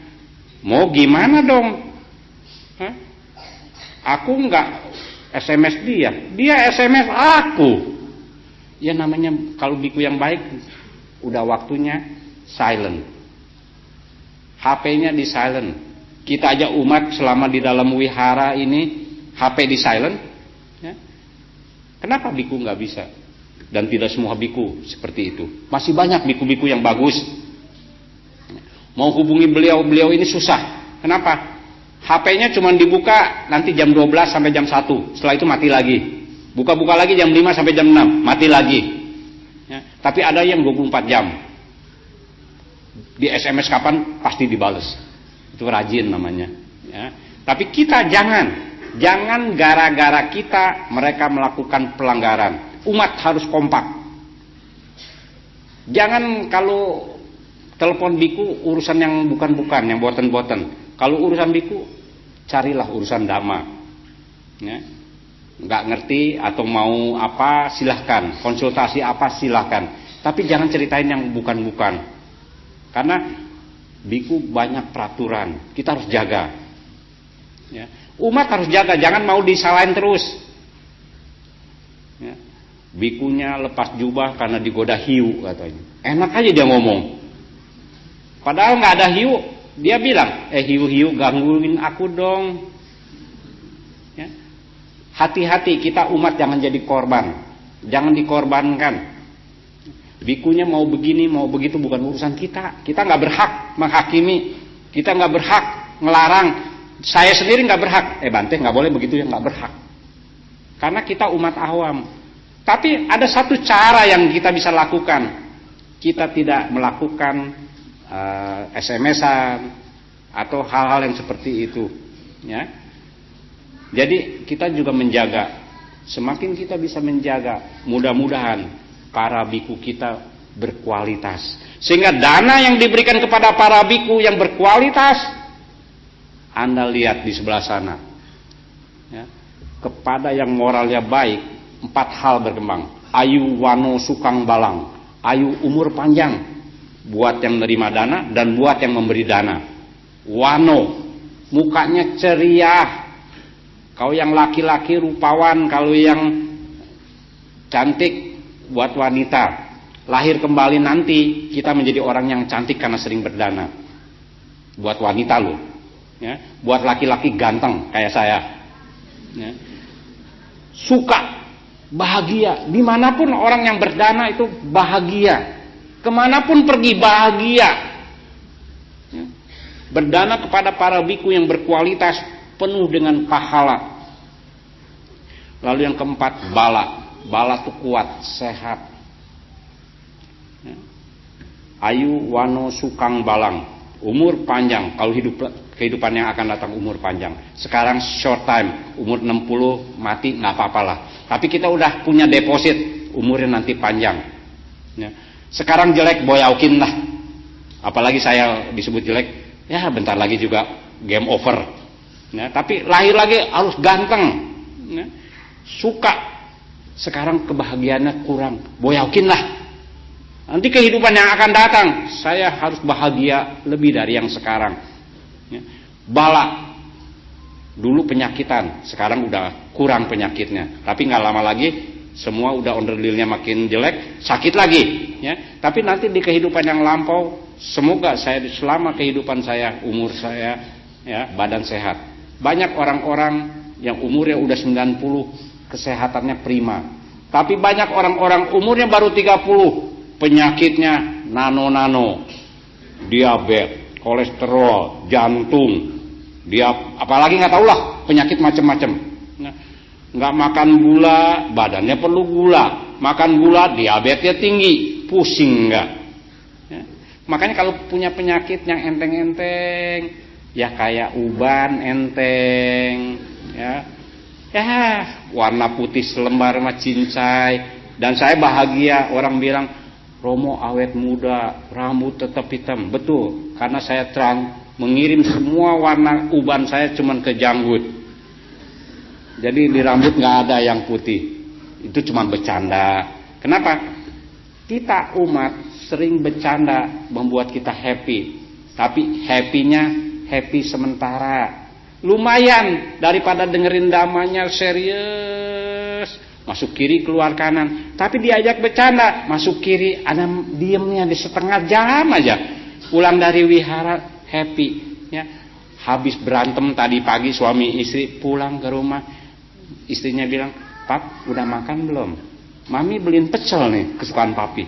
Mau gimana dong? Hah? Aku nggak SMS dia, dia SMS aku. Ya namanya kalau biku yang baik, udah waktunya silent. HP-nya di silent. Kita aja umat selama di dalam wihara ini HP di silent. Ya. Kenapa biku nggak bisa? Dan tidak semua biku seperti itu. Masih banyak biku-biku yang bagus. Mau hubungi beliau ini susah. Kenapa? HP-nya cuma dibuka nanti jam 12 sampai jam 1. Setelah itu mati lagi. Buka-buka lagi jam 5 sampai jam 6. Mati lagi. Ya. Tapi ada yang 24 jam. Di SMS kapan pasti dibales. Itu rajin namanya. Ya. Tapi kita jangan gara-gara kita mereka melakukan pelanggaran. Umat harus kompak. Jangan kalau telepon biku urusan yang bukan-bukan, yang boten-boten. Kalau urusan biku, carilah urusan dhamma. Ya. Nggak ngerti atau mau apa silahkan, konsultasi apa silahkan. Tapi jangan ceritain yang bukan-bukan. Karena biku banyak peraturan, kita harus jaga. Ya. Umat harus jaga, jangan mau disalahin terus. Ya. Bikunya lepas jubah karena digoda hiu katanya. Enak aja dia ngomong. Padahal nggak ada hiu, dia bilang, hiu-hiu gangguin aku dong. Ya. Hati-hati kita umat jangan jadi korban, jangan dikorbankan. Bikunya mau begini mau begitu bukan urusan kita. Kita nggak berhak menghakimi, kita nggak berhak ngelarang. Saya sendiri nggak berhak. Bante nggak boleh begitu ya, nggak berhak. Karena kita umat awam. Tapi ada satu cara yang kita bisa lakukan. Kita tidak melakukan SMS-an atau hal-hal yang seperti itu. Ya. Jadi kita juga menjaga. Semakin kita bisa menjaga, mudah-mudahan para biku kita berkualitas. Sehingga dana yang diberikan kepada para biku yang berkualitas, Anda lihat di sebelah sana. Ya. Kepada yang moralnya baik, 4 hal berkembang. Ayu wano sukang balang. Ayu umur panjang. Buat yang menerima dana dan buat yang memberi dana. Wano, mukanya ceria. Kalau yang laki-laki rupawan, kalau yang cantik buat wanita. Lahir kembali nanti kita menjadi orang yang cantik karena sering berdana. Buat wanita loh. Ya. Buat laki-laki ganteng kayak saya. Ya. Suka, bahagia. Dimanapun orang yang berdana itu bahagia. Kemanapun pergi bahagia. Ya. Berdana kepada para biku yang berkualitas, penuh dengan pahala. Lalu yang keempat, bala. Bala itu kuat, sehat. Ya. Ayu wano sukang balang. Umur panjang. Kalau kehidupan yang akan datang umur panjang. Sekarang short time, umur 60 mati nggak apa-apalah. Tapi kita udah punya deposit, umurnya nanti panjang. Ya. Sekarang jelek boyaukin lah. Apalagi saya disebut jelek, ya bentar lagi juga game over. Ya. Tapi lahir lagi harus ganteng. Ya. Suka. Sekarang kebahagiaannya kurang, boyaukin lah. Nanti kehidupan yang akan datang, saya harus bahagia lebih dari yang sekarang. Ya. Bala, dulu penyakitan, sekarang udah kurang penyakitnya. Tapi nggak lama lagi, semua udah onderdilnya makin jelek, sakit lagi. Ya. Tapi nanti di kehidupan yang lampau, semoga saya selama kehidupan saya, umur saya, ya, badan sehat. Banyak orang-orang yang umurnya udah 90, kesehatannya prima. Tapi banyak orang-orang umurnya baru 30, penyakitnya nano-nano, diabetes, kolesterol, jantung, dia apalagi nggak tahu lah penyakit macam-macam. Nggak makan gula, badannya perlu gula, makan gula, diabetesnya tinggi, pusing nggak. Ya. Makanya kalau punya penyakit yang enteng-enteng, ya kayak uban enteng, ya warna putih selembar sama cincai, dan saya bahagia orang bilang, Romo awet muda, rambut tetap hitam. Betul, karena saya terang mengirim semua warna uban saya cuman ke janggut. Jadi di rambut nggak ada yang putih. Itu cuma bercanda. Kenapa? Kita umat sering bercanda membuat kita happy. Tapi happy-nya happy sementara. Lumayan daripada dengerin damanya serius. Masuk kiri keluar kanan. Tapi diajak bercanda, masuk kiri ada diemnya di setengah jam aja. Pulang dari wihara happy. Ya. Habis berantem tadi pagi suami istri, pulang ke rumah. Istrinya bilang, Pap udah makan belum? Mami beliin pecel nih kesukaan papi.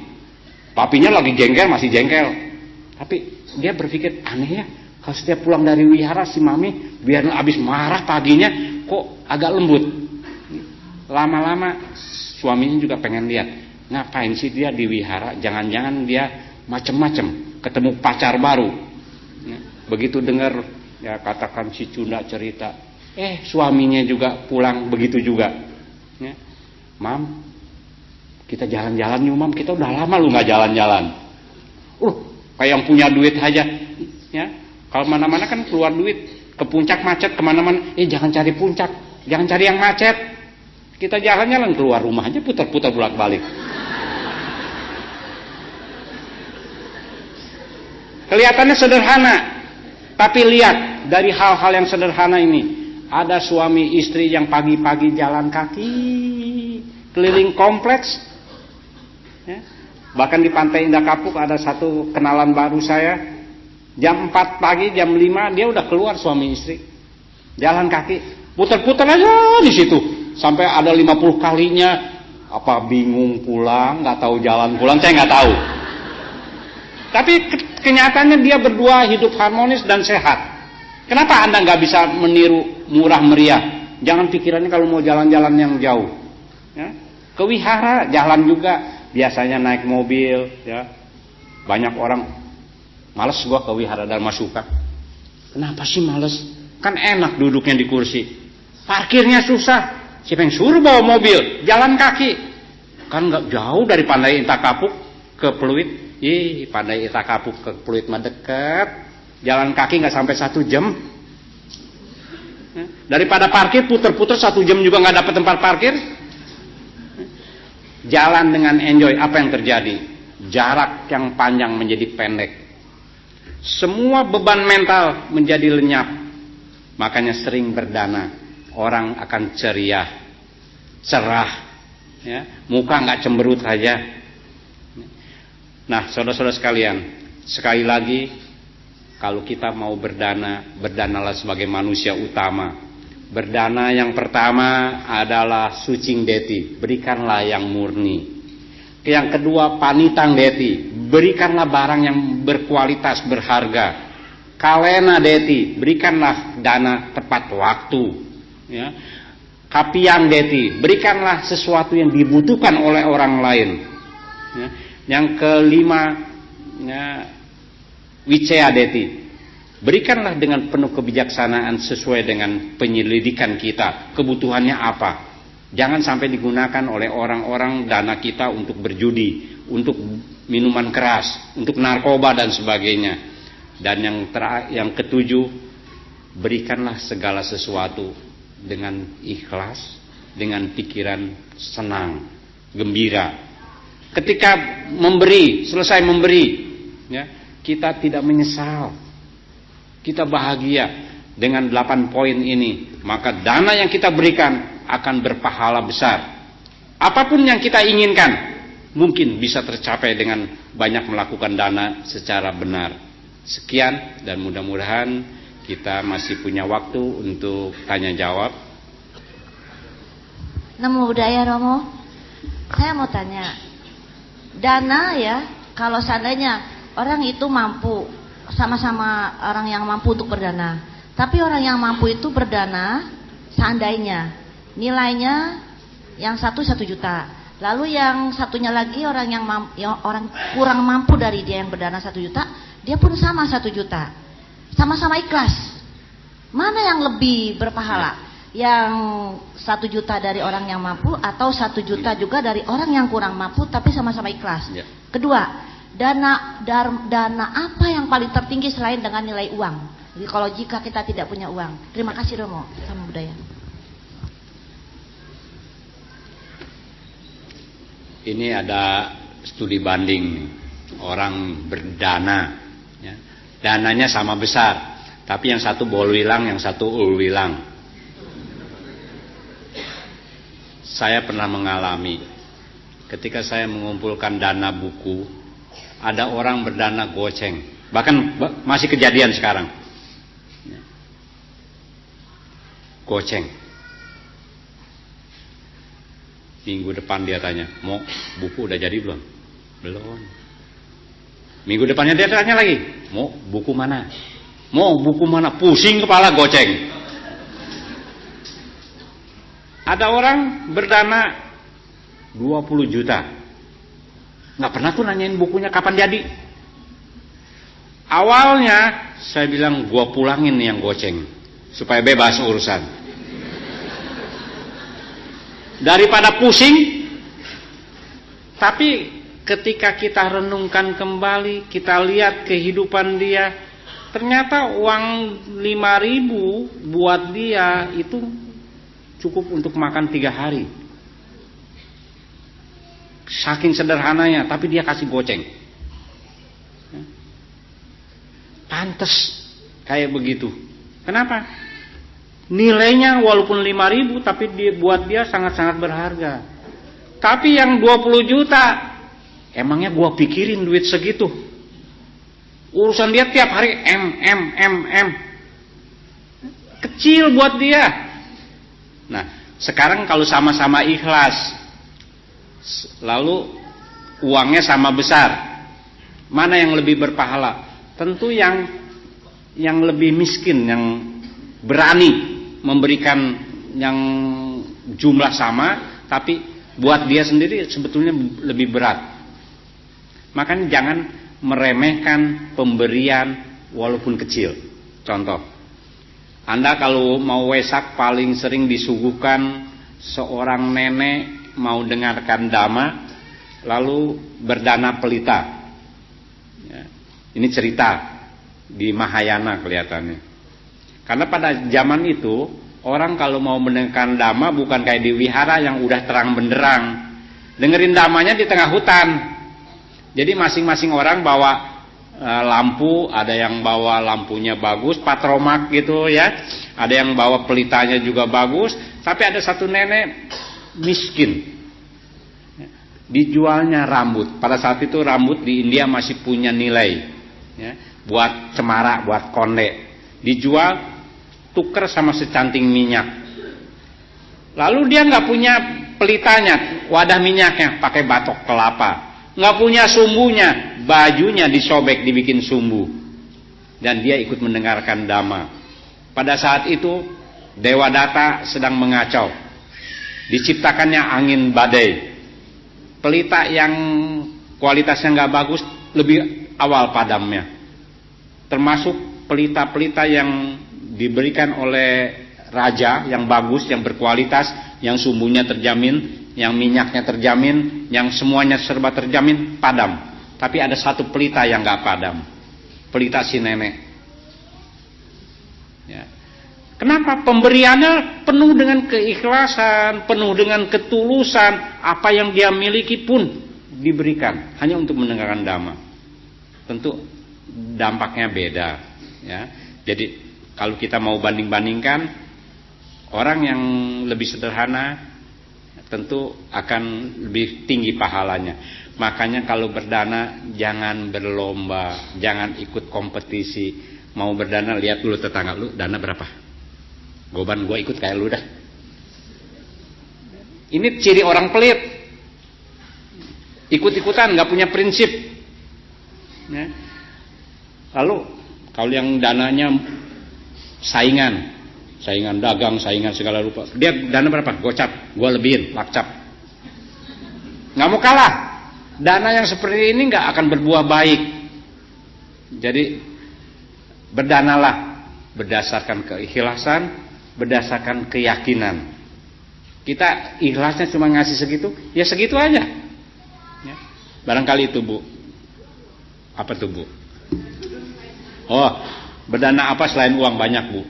Papinya lagi jengkel, masih jengkel. Tapi dia berpikir aneh ya. Kalau setiap pulang dari wihara si mami biar habis marah paginya kok agak lembut. Lama-lama suaminya juga pengen lihat ngapain sih dia di wihara, jangan-jangan dia macem-macem ketemu pacar baru. Begitu dengar ya katakan si Cunda cerita, suaminya juga pulang begitu juga. Ya. Mam, kita jalan-jalan yuk mam, kita udah lama lu nggak jalan-jalan. Kayak yang punya duit aja. Ya. Kalau mana-mana kan keluar duit, ke puncak macet kemana-mana. Jangan cari puncak, jangan cari yang macet. Kita jalan-jalan keluar rumah aja putar-putar bolak-balik. Kelihatannya sederhana, tapi lihat dari hal-hal yang sederhana ini Ada suami istri yang pagi-pagi jalan kaki keliling kompleks. Ya. Bahkan di Pantai Indah Kapuk ada satu kenalan baru saya. Jam 4 pagi, jam 5 dia udah keluar suami istri. Jalan kaki, putar-putar aja di situ. Sampai ada 50 kalinya. Apa bingung pulang, nggak tahu jalan pulang, saya nggak tahu. Tapi kenyataannya dia berdua hidup harmonis dan sehat. Kenapa Anda nggak bisa meniru murah meriah? Jangan pikirannya kalau mau jalan-jalan yang jauh. Ya. Ke wihara jalan juga, biasanya naik mobil. Ya. Banyak orang males gua ke wihara Dharma Suka. Kenapa sih males? Kan enak duduknya di kursi. Parkirnya susah. Siapa yang suruh bawa mobil? Jalan kaki. Kan nggak jauh dari Pandai Indah Kapuk ke Pluit. Pandai Indah Kapuk ke Pluit mah dekat. Jalan kaki nggak sampai 1 jam. Daripada parkir puter-puter 1 jam juga nggak dapat tempat parkir. Jalan dengan enjoy. Apa yang terjadi? Jarak yang panjang menjadi pendek. Semua beban mental menjadi lenyap. Makanya sering berdana. Orang akan ceria, cerah, ya, muka nggak cemberut aja. Nah, saudara-saudara sekalian, sekali lagi. Kalau kita mau berdana, berdanalah sebagai manusia utama. Berdana yang pertama adalah sucing deti, berikanlah yang murni. Yang kedua panitang deti, berikanlah barang yang berkualitas, berharga. Kalena deti, berikanlah dana tepat waktu. Ya. Kapiang deti, berikanlah sesuatu yang dibutuhkan oleh orang lain. Ya. Yang kelima, ya, Wicea deti, berikanlah dengan penuh kebijaksanaan sesuai dengan penyelidikan kita, kebutuhannya apa. Jangan sampai digunakan oleh orang-orang dana kita untuk berjudi, untuk minuman keras, untuk narkoba dan sebagainya. Dan yang ketujuh, berikanlah segala sesuatu dengan ikhlas, dengan pikiran senang, gembira. Ketika memberi, selesai memberi, ya, kita tidak menyesal. Kita bahagia dengan 8 poin ini. Maka dana yang kita berikan akan berpahala besar. Apapun yang kita inginkan mungkin bisa tercapai dengan banyak melakukan dana secara benar. Sekian, dan mudah-mudahan kita masih punya waktu untuk tanya jawab. Namo Buddhaya Romo. Saya mau tanya, dana ya, kalau seandainya orang itu mampu, sama-sama orang yang mampu untuk berdana. Tapi orang yang mampu itu berdana, seandainya nilainya yang 1 juta. Lalu yang satunya lagi orang yang orang kurang mampu dari dia yang berdana 1 juta, dia pun sama 1 juta. Sama-sama ikhlas. Mana yang lebih berpahala? Yang 1 juta dari orang yang mampu atau 1 juta juga dari orang yang kurang mampu tapi sama-sama ikhlas? Kedua, dana apa yang paling tertinggi selain dengan nilai uang? Jadi kalau jika kita tidak punya uang. Terima kasih Romo. Sama budaya. Ini ada studi banding orang berdana, ya. Dananya sama besar, tapi yang satu bolwilang, yang satu ulwilang. Saya pernah mengalami ketika saya mengumpulkan dana buku, ada orang berdana goceng, bahkan masih kejadian sekarang, goceng. Minggu depan dia tanya, mau buku udah jadi belum? Belum. Minggu depannya dia tanya lagi, mau buku mana? Mau buku mana? Pusing kepala, goceng. Ada orang berdana 20 juta, nggak pernah tuh nanyain bukunya kapan jadi. Awalnya saya bilang gua pulangin nih yang goceng supaya bebas urusan. Daripada pusing. Tapi ketika kita renungkan kembali, kita lihat kehidupan dia, ternyata uang 5.000 buat dia itu cukup untuk makan 3 hari. Saking sederhananya, tapi dia kasih goceng. Pantes kayak begitu. Kenapa? Nilainya walaupun 5.000 tapi buat dia sangat-sangat berharga. Tapi yang 20 juta, emangnya gua pikirin duit segitu. Urusan dia tiap hari M. Kecil buat dia. Nah, sekarang kalau sama-sama ikhlas, lalu uangnya sama besar, mana yang lebih berpahala? Tentu yang lebih miskin, yang berani memberikan yang jumlah sama, tapi buat dia sendiri sebetulnya lebih berat. Makanya jangan meremehkan pemberian walaupun kecil. Contoh, Anda kalau mau Wesak paling sering disuguhkan seorang nenek mau dengarkan dhamma, lalu berdana pelita. Ya, ini cerita di Mahayana kelihatannya. Karena pada zaman itu orang kalau mau mendengarkan dhamma bukan kayak di wihara yang udah terang benderang. Dengerin dhammanya di tengah hutan. Jadi masing-masing orang bawa lampu, ada yang bawa lampunya bagus, patromak gitu ya. Ada yang bawa pelitanya juga bagus, tapi ada satu nenek miskin. Dijualnya rambut. Pada saat itu rambut di India masih punya nilai. Ya, buat cemara, buat konde. Dijual, tuker sama secanting minyak. Lalu dia nggak punya pelitanya, wadah minyaknya, pakai batok kelapa. Nggak punya sumbunya, bajunya disobek dibikin sumbu. Dan dia ikut mendengarkan dhamma. Pada saat itu Dewa Data sedang mengacau. Diciptakannya angin badai. Pelita yang kualitasnya nggak bagus lebih awal padamnya. Termasuk pelita-pelita yang diberikan oleh raja yang bagus, yang berkualitas, yang sumbunya terjamin, yang minyaknya terjamin, yang semuanya serba terjamin, padam. Tapi ada satu pelita yang nggak padam, pelita si nenek. Ya. Kenapa? Pemberiannya penuh dengan keikhlasan, penuh dengan ketulusan, apa yang dia miliki pun diberikan hanya untuk mendengarkan dhamma. Tentu dampaknya beda. Ya. Jadi kalau kita mau banding-bandingkan, orang yang lebih sederhana tentu akan lebih tinggi pahalanya. Makanya kalau berdana jangan berlomba, jangan ikut kompetisi. Mau berdana lihat dulu tetangga lu, dana berapa? Goban gua ikut kayak lu dah. Ini ciri orang pelit. Ikut-ikutan, nggak punya prinsip. Ya. Lalu kalau yang dananya saingan dagang, saingan segala rupa. Dia dana berapa? Gocap, gua lebihin, lakcap. Nggak mau kalah. Dana yang seperti ini nggak akan berbuah baik. Jadi berdanalah berdasarkan keikhlasan, berdasarkan keyakinan. Kita ikhlasnya cuma ngasih segitu, ya segitu aja. Ya. Barangkali itu Bu. Apa tuh Bu? Oh, berdana apa selain uang banyak Bu?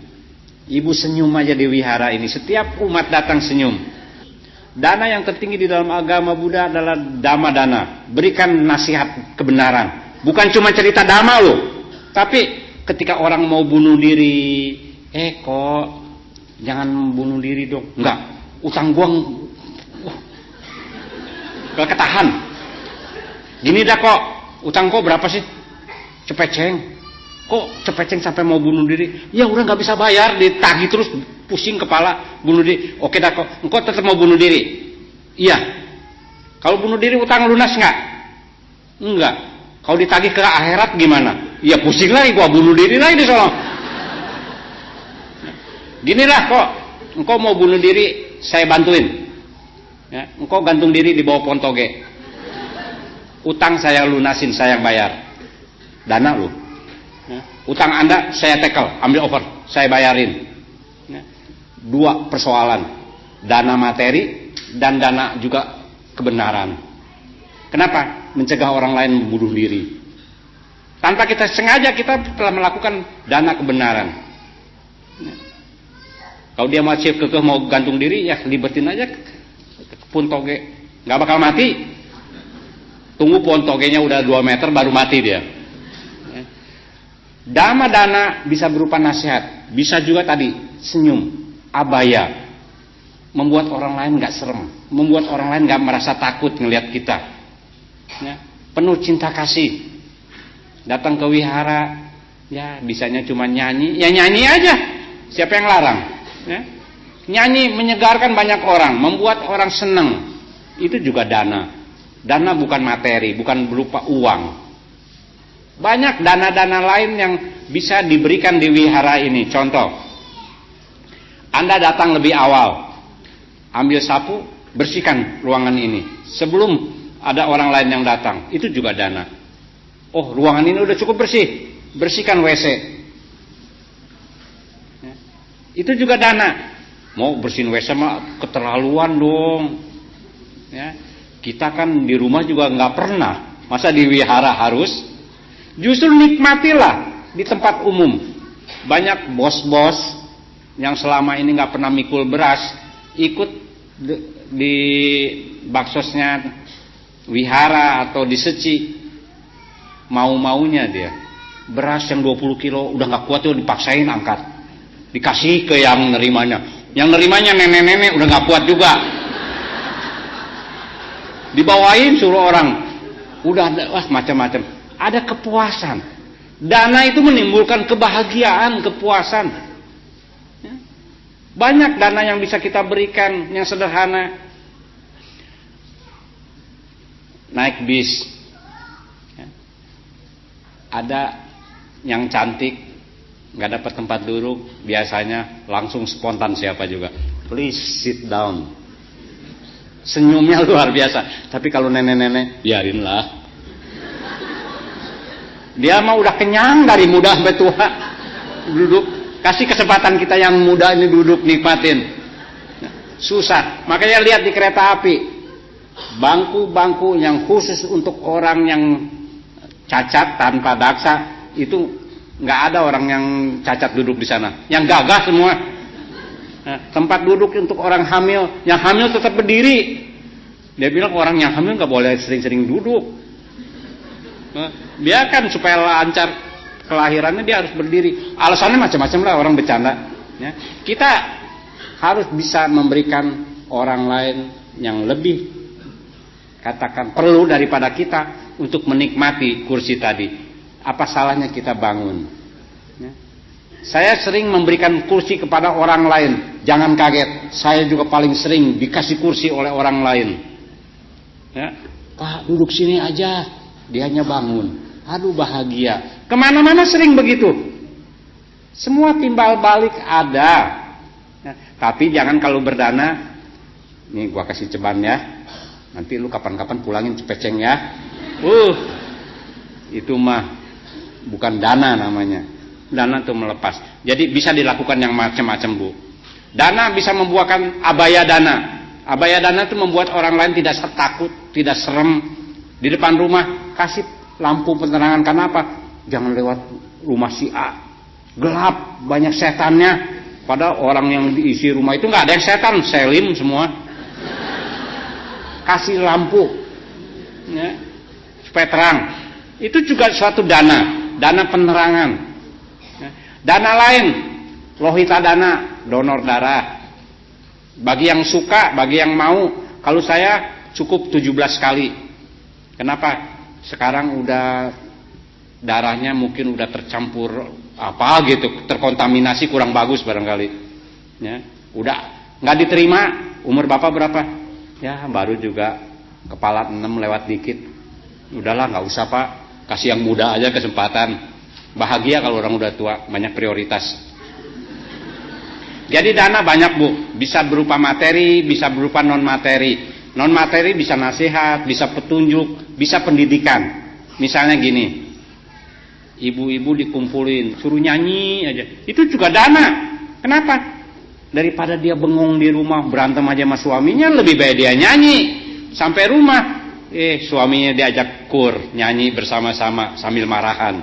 Ibu senyum aja di wihara ini. Setiap umat datang senyum. Dana yang tertinggi di dalam agama Buddha adalah dhamma dana. Berikan nasihat kebenaran. Bukan cuma cerita dhamma loh. Tapi ketika orang mau bunuh diri, kok jangan bunuh diri dong. Enggak, utang gua ketahan. Gini dah kok, utang kok berapa sih? Cepeceng. Kok cepeceng sampai mau bunuh diri? Ya udah nggak bisa bayar, ditagih terus, pusing kepala, bunuh diri. Oke dah kok, engkau tetap mau bunuh diri? Iya. Kalau bunuh diri utang lunas nggak? Enggak. Kalau ditagih ke akhirat gimana? Ya pusing lagi, gua bunuh diri lagi di sono. Gini lah kok, engkau mau bunuh diri, saya bantuin. Ya, engkau gantung diri di bawah pohon toge. Utang saya lunasin, saya yang bayar. Dana lu. Ya. Utang Anda saya tackle, ambil over, saya bayarin. Ya. Dua persoalan, dana materi dan dana juga kebenaran. Kenapa? Mencegah orang lain membunuh diri. Tanpa kita sengaja kita telah melakukan dana kebenaran. Ya. Kalau dia masih kekeh mau gantung diri, ya libetin aja pohon toge, nggak bakal mati. Tunggu pohon togenya udah 2 meter baru mati dia. Dhamma dana bisa berupa nasihat, bisa juga tadi senyum. abaya, membuat orang lain nggak serem, membuat orang lain nggak merasa takut ngelihat kita. Ya, penuh cinta kasih. Datang ke wihara, ya bisanya cuma nyanyi, ya nyanyi aja. Siapa yang larang? Ya. Nyanyi menyegarkan banyak orang, membuat orang senang. Itu juga dana. Dana bukan materi, bukan berupa uang. Banyak dana-dana lain yang bisa diberikan di wihara ini. Contoh, Anda datang lebih awal, ambil sapu, bersihkan ruangan ini sebelum ada orang lain yang datang. Itu juga dana. Oh, ruangan ini udah cukup bersih, bersihkan WC. Ya. Itu juga dana. Mau bersihin WC mah keterlaluan dong. Ya. Kita kan di rumah juga nggak pernah, masa di wihara harus? Justru nikmatilah di tempat umum. Banyak bos-bos yang selama ini nggak pernah mikul beras, ikut di baksosnya wihara atau di seci, mau-maunya dia. Beras yang 20 kilo udah nggak kuat tuh dipaksain angkat, dikasih ke yang nerimanya. Yang nerimanya nenek-nenek udah nggak kuat juga, dibawain suruh orang, udah macam-macam. Ada kepuasan. Dana itu menimbulkan kebahagiaan, kepuasan. Banyak dana yang bisa kita berikan yang sederhana. Naik bis, ada yang cantik, nggak dapat tempat duduk, biasanya langsung spontan siapa juga, please sit down. Senyumnya luar biasa. Tapi kalau nenek-nenek, biarinlah. Dia mah udah kenyang dari muda sampai tua. Duduk, kasih kesempatan kita yang muda ini duduk nikmatin. Susah. Makanya lihat di kereta api, bangku-bangku yang khusus untuk orang yang cacat tanpa daksa, itu nggak ada orang yang cacat duduk di sana. Yang gagah semua. Nah, tempat duduk untuk orang hamil, yang hamil tetap berdiri. Dia bilang orang yang hamil nggak boleh sering-sering duduk. Biarkan supaya lancar kelahirannya, dia harus berdiri. Alasannya macam-macam lah, orang bercanda. Ya. Kita harus bisa memberikan orang lain yang lebih, katakan, perlu daripada kita untuk menikmati kursi tadi. Apa salahnya kita bangun? Ya. Saya sering memberikan kursi kepada orang lain. Jangan kaget, saya juga paling sering dikasih kursi oleh orang lain. Ya. Pak, duduk sini aja. Dia hanya bangun. Aduh, bahagia. Kemana-mana sering begitu. Semua timbal balik ada. Ya, tapi jangan kalau berdana, nih gua kasih ceban ya. Nanti lu kapan-kapan pulangin cepeceng ya. Itu mah bukan dana namanya. Dana itu melepas. Jadi bisa dilakukan yang macam-macam, Bu. Dana bisa membuahkan abaya dana. Abaya dana itu membuat orang lain tidak takut, tidak serem. Di depan rumah kasih lampu penerangan. Karena apa? Jangan lewat rumah si A, gelap, banyak setannya. Padahal orang yang diisi rumah itu nggak ada yang setan, selim semua. Kasih lampu, ya, supaya terang. Itu juga suatu dana penerangan. Ya. Dana lain, lohita dana, donor darah. Bagi yang suka, bagi yang mau. Kalau saya cukup 17 kali. Kenapa? Sekarang udah darahnya mungkin udah tercampur apa gitu, terkontaminasi, kurang bagus barangkali. Ya, udah nggak diterima. Umur Bapak berapa? Ya baru juga kepala 6 lewat dikit. Udahlah nggak usah Pak, kasih yang muda aja kesempatan. Bahagia kalau orang udah tua, banyak prioritas. Jadi dana banyak, Bu, bisa berupa materi, bisa berupa non materi. Non materi bisa nasihat, bisa petunjuk, bisa pendidikan. Misalnya gini, ibu-ibu dikumpulin, suruh nyanyi aja. Itu juga dana. Kenapa? Daripada dia bengong di rumah, berantem aja sama suaminya, lebih baik dia nyanyi. Sampai rumah, suaminya diajak kur, nyanyi bersama-sama sambil marahan.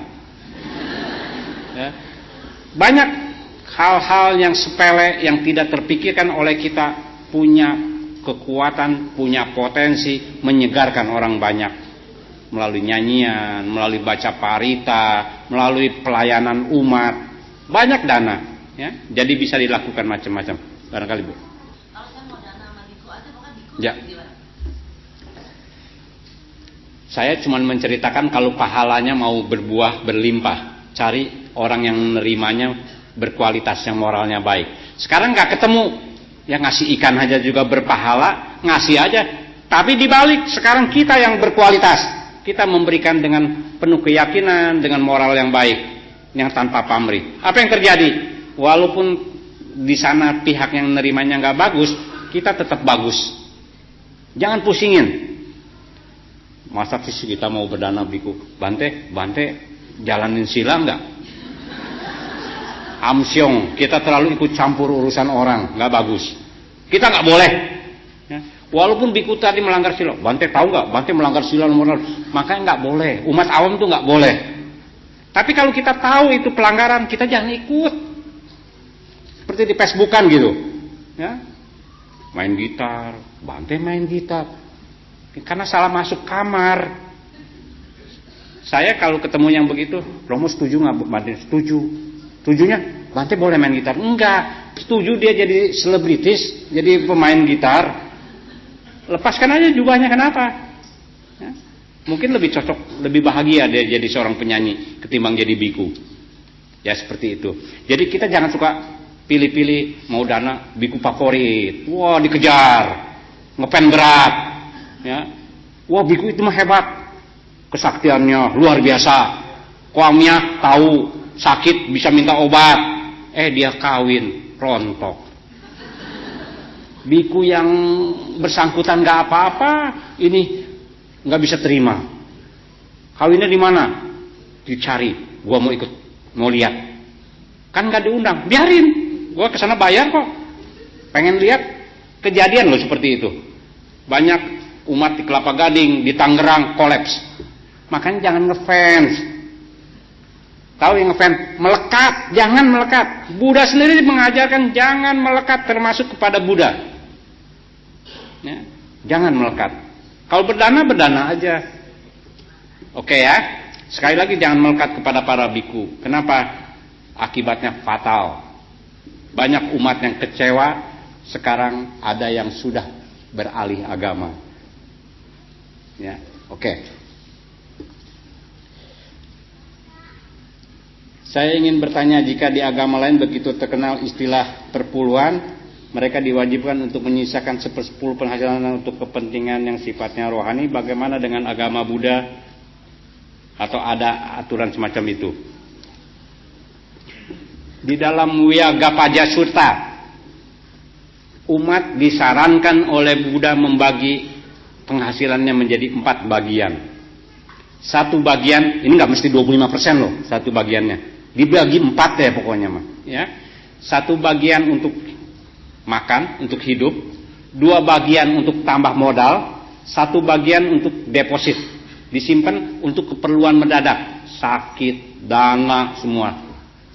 Ya. Banyak hal-hal yang sepele, yang tidak terpikirkan oleh kita, punya kekuatan, punya potensi menyegarkan orang banyak melalui nyanyian, melalui baca parita, melalui pelayanan umat. Banyak dana, ya. Jadi bisa dilakukan macam-macam. Barangkali Bu. Kalau saya mau dana sama biku aja, bukan biku. Ya. Saya cuma menceritakan kalau pahalanya mau berbuah berlimpah, cari orang yang menerimanya berkualitas, yang moralnya baik. Sekarang nggak ketemu, yang ngasih ikan aja juga berpahala, ngasih aja. Tapi dibalik, sekarang kita yang berkualitas, kita memberikan dengan penuh keyakinan, dengan moral yang baik, yang tanpa pamrih. Apa yang terjadi? Walaupun di sana pihak yang menerimanya nggak bagus, kita tetap bagus. Jangan pusingin. Masa sih kita mau berdana biku? Bante jalanin sila nggak? Amsyong, kita terlalu ikut campur urusan orang, nggak bagus. Kita nggak boleh. Ya. Walaupun biku tadi melanggar sila, Bante tahu nggak? Bante melanggar sila nomor, makanya nggak boleh. Umat awam tuh nggak boleh. Tapi kalau kita tahu itu pelanggaran, kita jangan ikut. Seperti di Facebookan gitu, ya. Main gitar, Bante main gitar, karena salah masuk kamar. Saya kalau ketemu yang begitu, Romo setuju nggak Bante? Setuju. Setujunya, Bante boleh main gitar? Enggak. Setuju dia jadi selebritis, jadi pemain gitar. Lepaskan aja jubahnya, kenapa? Ya. Mungkin lebih cocok, lebih bahagia dia jadi seorang penyanyi ketimbang jadi biku. Ya seperti itu. Jadi kita jangan suka pilih-pilih mau dana biku favorit. Wah dikejar, ngepen berat. Ya. Wah biku itu mah hebat, kesaktiannya luar biasa. Kuamnya tahu sakit bisa minta obat. Dia kawin rontok. Biku yang bersangkutan nggak apa-apa, ini nggak bisa terima. Kawinnya di mana? Dicari. Gua mau ikut, mau lihat. Kan nggak diundang, biarin. Gua kesana bayar kok. Pengen lihat kejadian loh seperti itu. Banyak umat di Kelapa Gading, di Tangerang kolaps. Makanya jangan ngefans. Tahu yang ngefans? Melekat, jangan melekat. Buddha sendiri mengajarkan jangan melekat, termasuk kepada Buddha. Ya, jangan melekat. Kalau berdana aja. Oke ya. Sekali lagi jangan melekat kepada para biku. Kenapa? Akibatnya fatal. Banyak umat yang kecewa. Sekarang ada yang sudah beralih agama. Ya, oke. Saya ingin bertanya, jika di agama lain begitu terkenal istilah perpuluhan, mereka diwajibkan untuk menyisakan 1/10 penghasilan untuk kepentingan yang sifatnya rohani. Bagaimana dengan agama Buddha? Atau ada aturan semacam itu? Di dalam Wiyagapaja Sutta, umat disarankan oleh Buddha membagi penghasilannya menjadi 4 bagian. Satu bagian, ini nggak mesti 25% loh, satu bagiannya. Dibagi 4 ya pokoknya mah. Ya. Satu bagian untuk makan, untuk hidup, 2 bagian untuk tambah modal, 1 bagian untuk deposit, disimpan untuk keperluan mendadak, sakit, dana, semua.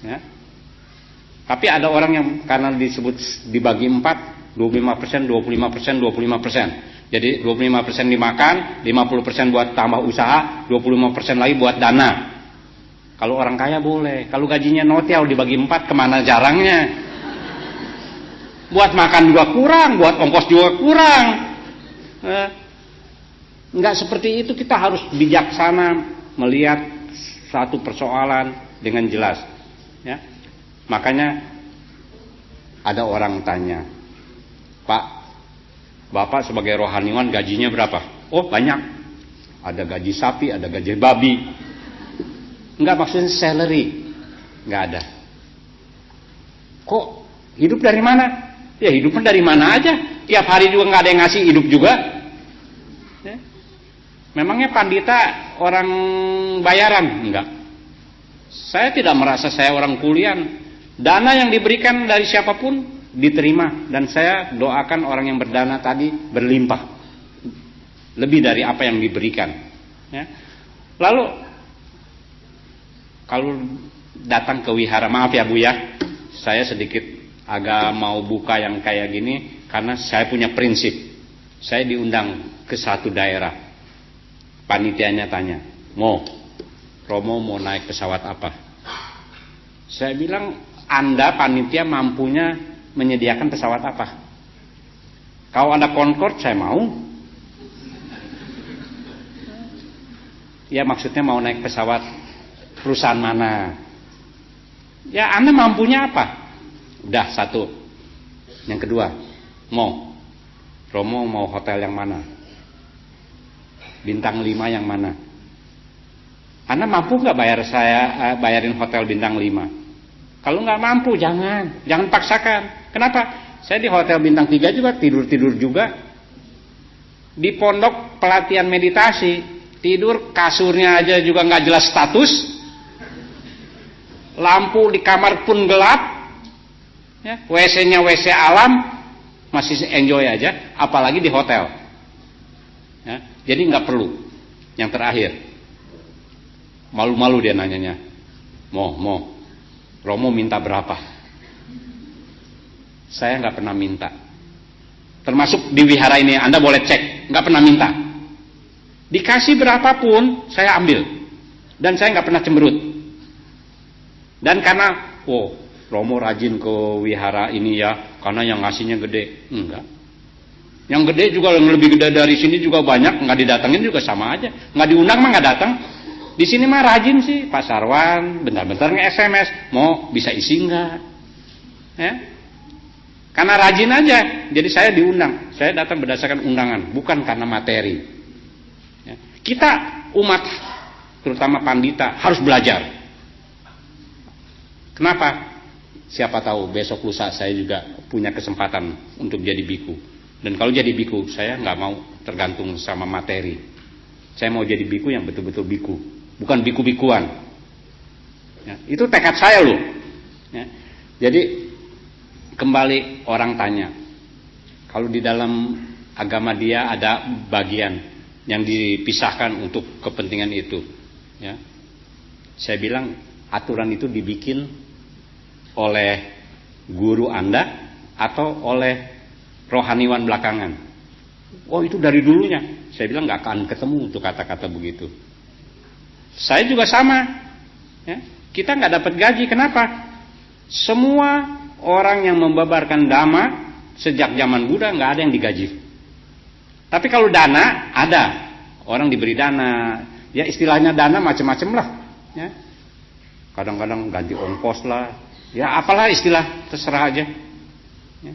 Ya. Tapi ada orang yang karena disebut dibagi 4, 25%, 25%, 25%. Jadi 25% dimakan, 50% buat tambah usaha, 25% lagi buat dana. Kalau orang kaya boleh, kalau gajinya notial dibagi 4, kemana jarangnya? Buat makan juga kurang, buat ongkos juga kurang. Enggak seperti itu, kita harus bijaksana melihat satu persoalan dengan jelas. Ya. Makanya ada orang tanya, Pak, Bapak sebagai rohaniwan gajinya berapa? Oh banyak, ada gaji sapi, ada gaji babi. Enggak, maksudnya salary, enggak ada. Kok hidup dari mana? Ya hidupnya dari mana aja, tiap hari juga nggak ada yang ngasih hidup juga. Ya. Memangnya pandita orang bayaran? Enggak. Saya tidak merasa saya orang kulian. Dana yang diberikan dari siapapun diterima, dan saya doakan orang yang berdana tadi berlimpah, lebih dari apa yang diberikan. Ya. Lalu kalau datang ke wihara, maaf ya Bu ya, saya sedikit agak mau buka yang kayak gini karena saya punya prinsip. Saya diundang ke satu daerah, panitianya tanya, Romo mau naik pesawat apa? Saya bilang, Anda panitia mampunya menyediakan pesawat apa? Kalau ada Concorde saya mau. Ya maksudnya mau naik pesawat perusahaan mana? Ya Anda mampunya apa? Udah satu. Yang kedua, Romo mau hotel yang mana? Bintang 5 yang mana? Anda mampu nggak bayarin hotel bintang 5? Kalau nggak mampu jangan paksakan. Kenapa? Saya di hotel bintang 3 juga tidur juga. Di pondok pelatihan meditasi tidur, kasurnya aja juga nggak jelas status. Lampu di kamar pun gelap. Ya, WC-nya WC alam, masih enjoy aja, apalagi di hotel. Ya, jadi nggak perlu. Yang terakhir, malu-malu dia nanyanya, Romo minta berapa? Saya nggak pernah minta. Termasuk di wihara ini, Anda boleh cek, nggak pernah minta. Dikasih berapapun, saya ambil, dan saya nggak pernah cemberut. Dan karena, Romo rajin ke wihara ini ya, karena yang ngasihnya gede. Enggak. Yang gede juga, yang lebih gede dari sini juga banyak, nggak didatengin juga sama aja. Nggak diundang mah nggak datang. Di sini mah rajin sih, Pak Sarwan, bentar-bentar nge-SMS, mau bisa isi nggak? Ya? Karena rajin aja, jadi saya diundang. Saya datang berdasarkan undangan, bukan karena materi. Ya. Kita umat, terutama pandita, harus belajar. Kenapa? Siapa tahu besok lusa saya juga punya kesempatan untuk jadi biku. Dan kalau jadi biku, saya nggak mau tergantung sama materi. Saya mau jadi biku yang betul-betul biku, bukan biku-bikuan. Ya, itu tekad saya loh. Ya. Jadi kembali orang tanya, kalau di dalam agama dia ada bagian yang dipisahkan untuk kepentingan itu. Ya. Saya bilang aturan itu dibikin oleh guru Anda atau oleh rohaniwan belakangan. Itu dari dulunya. Saya bilang nggak akan ketemu untuk kata-kata begitu. Saya juga sama. Ya, kita nggak dapat gaji. Kenapa? Semua orang yang membabarkan dhamma sejak zaman Buddha nggak ada yang digaji. Tapi kalau dana ada, orang diberi dana. Ya istilahnya dana macam-macam lah. Ya. Kadang-kadang ganti ongkos lah. Ya apalah istilah, terserah aja. Ya.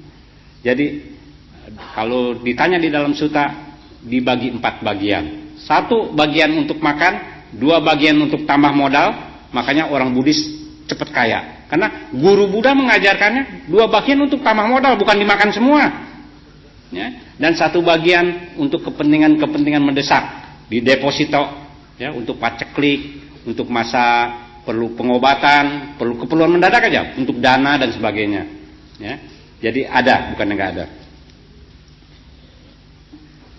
Jadi kalau ditanya di dalam sutta dibagi 4 bagian. 1 bagian untuk makan, 2 bagian untuk tambah modal. Makanya orang Buddhis cepat kaya. Karena guru Buddha mengajarkannya 2 bagian untuk tambah modal, bukan dimakan semua. Ya. Dan 1 bagian untuk kepentingan mendesak, di deposito, ya, untuk paceklik, untuk masa perlu pengobatan, perlu keperluan mendadak aja, untuk dana dan sebagainya. Ya. Jadi ada, bukan enggak ada.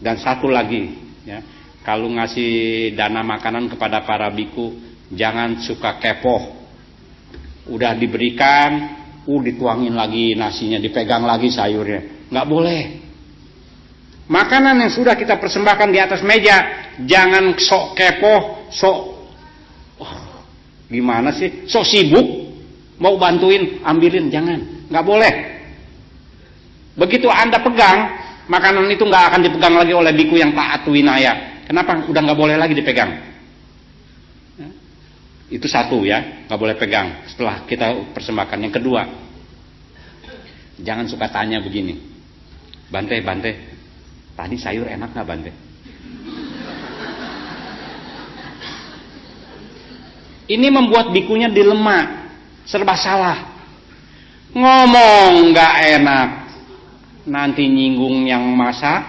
Dan 1 lagi, ya, kalau ngasih dana makanan kepada para biku, jangan suka kepoh. Udah diberikan, dituangin lagi nasinya, dipegang lagi sayurnya. Nggak boleh. Makanan yang sudah kita persembahkan di atas meja, jangan sok kepoh, gimana sih? Sok sibuk, mau bantuin, ambilin, jangan. Nggak boleh. Begitu Anda pegang, makanan itu nggak akan dipegang lagi oleh biku yang taat winaya. Kenapa? Udah nggak boleh lagi dipegang. Ya. Itu 1 ya, nggak boleh pegang setelah kita persembahkan. Yang kedua, jangan suka tanya begini, Bante, tadi sayur enak nggak Bante? Ini membuat bikunya dilema, serba salah. Ngomong nggak enak, nanti nyinggung yang masak.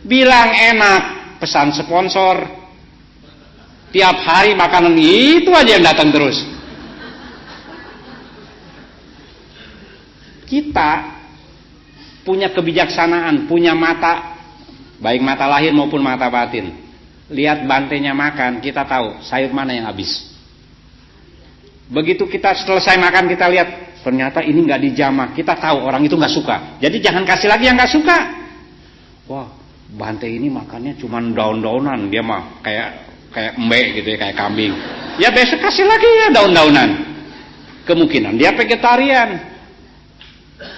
Bilang enak, pesan sponsor. Tiap hari makanan itu aja yang datang terus. Kita punya kebijaksanaan, punya mata, baik mata lahir maupun mata batin. Lihat bantenya makan, kita tahu sayur mana yang habis. Begitu kita selesai makan, kita lihat ternyata ini nggak dijamah, kita tahu orang itu nggak suka. Jadi jangan kasih lagi yang nggak suka. Wah, bante ini makannya cuma daun-daunan, dia mah kayak embe gitu ya, kayak kambing. Ya besok kasih lagi ya daun-daunan. Kemungkinan dia vegetarian.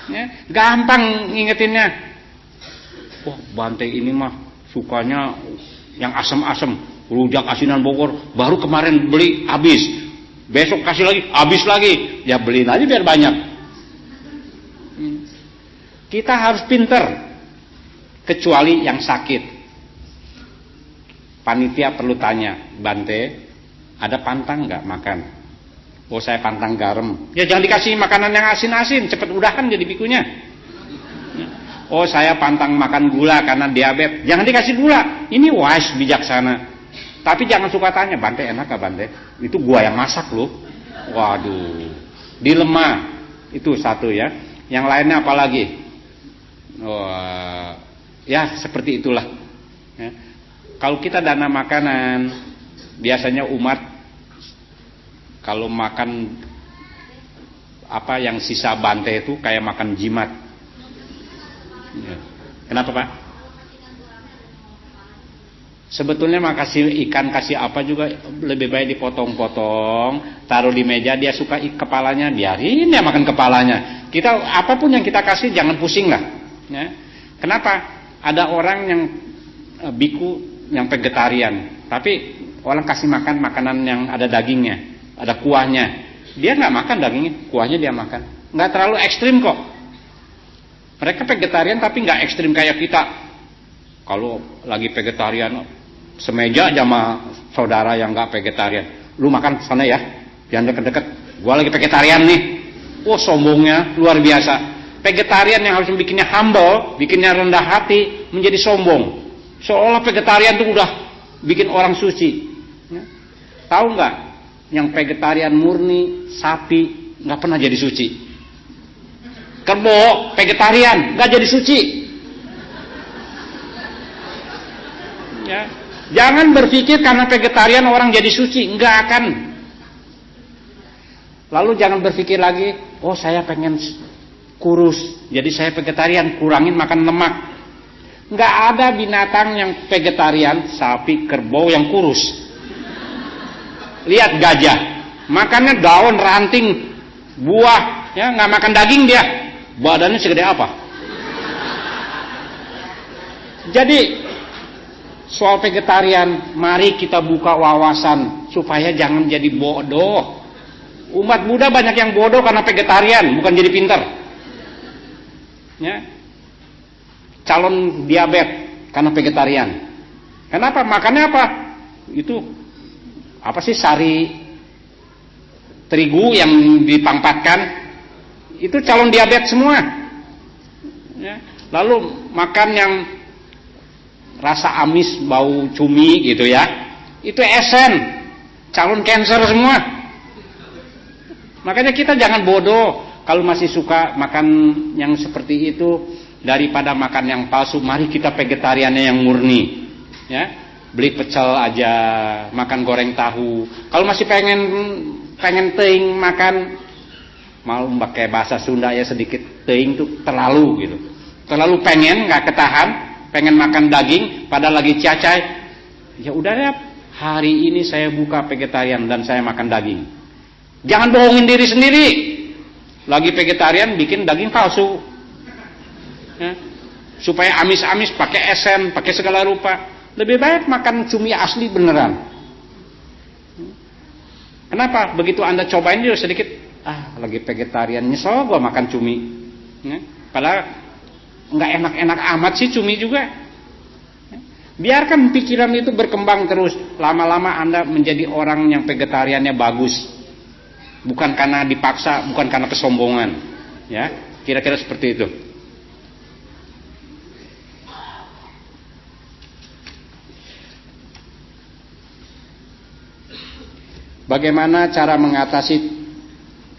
Ya, gampang ngingetinnya. Wah, Bante ini mah sukanya yang asam-asam, rujak asinan Bogor, baru kemarin beli habis. Besok kasih lagi, habis lagi. Ya beliin aja biar banyak. Kita harus pinter. Kecuali yang sakit. Panitia perlu tanya, Bante, ada pantang nggak makan? Oh, saya pantang garam. Ya jangan dikasih makanan yang asin-asin, cepet udahan jadi pikunya. Oh, saya pantang makan gula karena diabetes. Jangan dikasih gula. Ini wise, bijaksana. Tapi jangan suka tanya, Bante enak gak Bante? Itu gua yang masak loh. Waduh. Dilema. Itu satu ya. Yang lainnya apa lagi? Oh, ya seperti itulah. Ya. Kalau kita dana makanan, biasanya umat kalau makan apa yang sisa Bante itu kayak makan jimat. Ya. Kenapa Pak? Sebetulnya makasih ikan kasih apa juga lebih baik dipotong-potong, taruh di meja, dia suka kepalanya, biarin dia makan kepalanya. Kita apapun yang kita kasih jangan pusing lah. Ya. Kenapa? Ada orang yang biku yang vegetarian, tapi orang kasih makan makanan yang ada dagingnya, ada kuahnya. Dia nggak makan dagingnya, kuahnya dia makan. Nggak terlalu ekstrim kok. Mereka vegetarian tapi nggak ekstrim kayak kita. Kalau lagi vegetarian semeja aja sama saudara yang nggak vegetarian, lu makan sana ya, jangan deket-deket. Gua lagi vegetarian nih. Oh, sombongnya luar biasa. Vegetarian yang harus bikinnya humble, bikinnya rendah hati, menjadi sombong. Seolah vegetarian itu udah bikin orang suci. Ya. Tahu nggak? Yang vegetarian murni sapi nggak pernah jadi suci. Kerbau vegetarian nggak jadi suci. Ya. Jangan berpikir karena vegetarian orang jadi suci, nggak akan. Lalu jangan berpikir lagi, oh saya pengen kurus, jadi saya vegetarian, kurangin makan lemak. Nggak ada binatang yang vegetarian, sapi, kerbau yang kurus. Lihat gajah, makannya daun, ranting, buah, ya nggak makan daging dia. Badannya segede apa? Jadi soal vegetarian, mari kita buka wawasan supaya jangan jadi bodoh. Umat Buddha banyak yang bodoh karena vegetarian, bukan jadi pintar. Ya. Calon diabetes karena vegetarian. Kenapa? Makannya apa? Itu apa sih, sari terigu yang dipangpatkan? Itu calon diabetes semua. Ya. Lalu makan yang rasa amis, bau cumi gitu ya. Itu esen, calon kanker semua. Makanya kita jangan bodoh. Kalau masih suka makan yang seperti itu daripada makan yang palsu, mari kita vegetariannya yang murni. Ya, beli pecel aja, makan goreng tahu. Kalau masih pengen teing makan, mau pakai bahasa Sunda ya sedikit, teing tuh terlalu gitu. Terlalu pengen, nggak ketahan, pengen makan daging, padahal lagi cacai. Ya udah ya, hari ini saya buka vegetarian dan saya makan daging. Jangan bohongin diri sendiri. Lagi vegetarian bikin daging palsu. Ya. Supaya amis-amis pakai esen, pakai segala rupa. Lebih baik makan cumi asli beneran. Kenapa? Begitu Anda cobain juga sedikit, lagi vegetarian, nyesel gua makan cumi. Ya. Padahal nggak enak-enak amat sih cumi juga. Ya. Biarkan pikiran itu berkembang terus. Lama-lama Anda menjadi orang yang vegetariannya bagus. Bukan karena dipaksa, bukan karena kesombongan. Ya, kira-kira seperti itu. Bagaimana cara mengatasi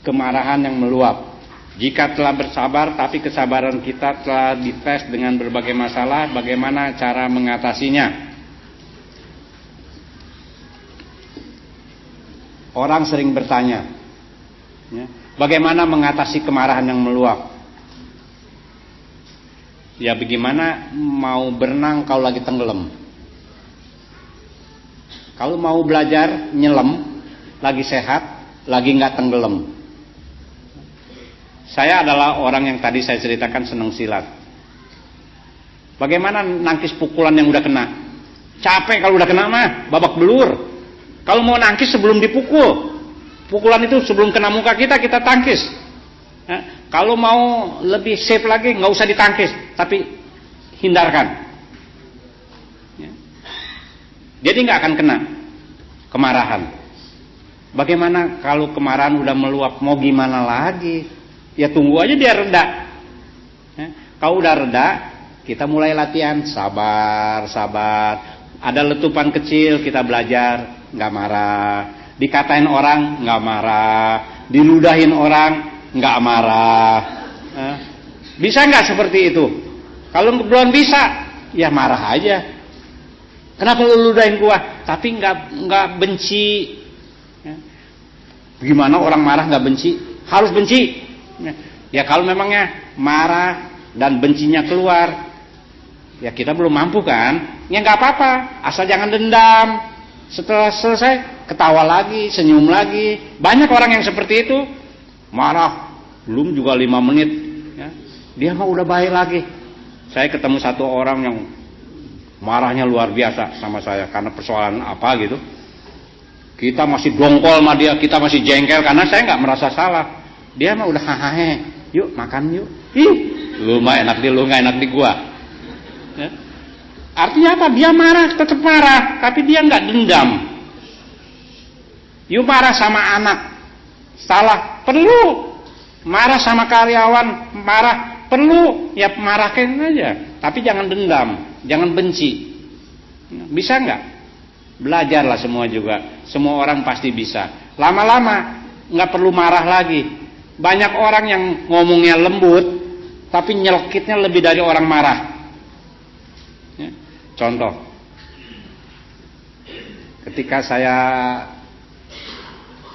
kemarahan yang meluap? Jika telah bersabar tapi kesabaran kita telah dites dengan berbagai masalah, bagaimana cara mengatasinya? Orang sering bertanya, ya, bagaimana mengatasi kemarahan yang meluap? Ya bagaimana mau berenang kalau lagi tenggelam? Kalau mau belajar nyelam, lagi sehat, lagi nggak tenggelam. Saya adalah orang yang tadi saya ceritakan senang silat. Bagaimana nangkis pukulan yang udah kena? Capek kalau udah kena mah, babak belur. Kalau mau nangkis sebelum dipukul, pukulan itu sebelum kena muka kita tangkis. Kalau mau lebih safe lagi, nggak usah ditangkis, tapi hindarkan. Jadi nggak akan kena kemarahan. Bagaimana kalau kemarahan udah meluap, mau gimana lagi? Ya tunggu aja dia reda. Kalau udah reda, kita mulai latihan, sabar. Ada letupan kecil, kita belajar nggak marah. Dikatain orang nggak marah, diludahin orang nggak marah. Bisa nggak seperti itu? Kalau belum bisa, ya marah aja. Kenapa lu ludahin gua? Tapi nggak benci. Gimana orang marah nggak benci? Harus benci. Ya kalau memangnya marah dan bencinya keluar, ya kita belum mampu kan? Ya nggak apa-apa, asal jangan dendam. Setelah selesai ketawa lagi, senyum lagi. Banyak orang yang seperti itu, marah belum juga 5 menit, ya, dia mah udah baik lagi. Saya ketemu satu orang yang marahnya luar biasa sama saya karena persoalan apa gitu. Kita masih dongkol sama dia, kita masih jengkel karena saya nggak merasa salah. Dia mah udah hahahe, yuk makan yuk. Ih, lu mah enak di lu, nggak enak di gua. Ya. Artinya apa? Dia marah, tetap marah, tapi dia nggak dendam. Yuk marah sama anak, salah, perlu. Marah sama karyawan, marah, perlu. Ya marahkan aja, tapi jangan dendam, jangan benci. Bisa nggak? Belajarlah semua juga. Semua orang pasti bisa. Lama-lama nggak perlu marah lagi. Banyak orang yang ngomongnya lembut, tapi nyelkitnya lebih dari orang marah. Ya. Contoh, ketika saya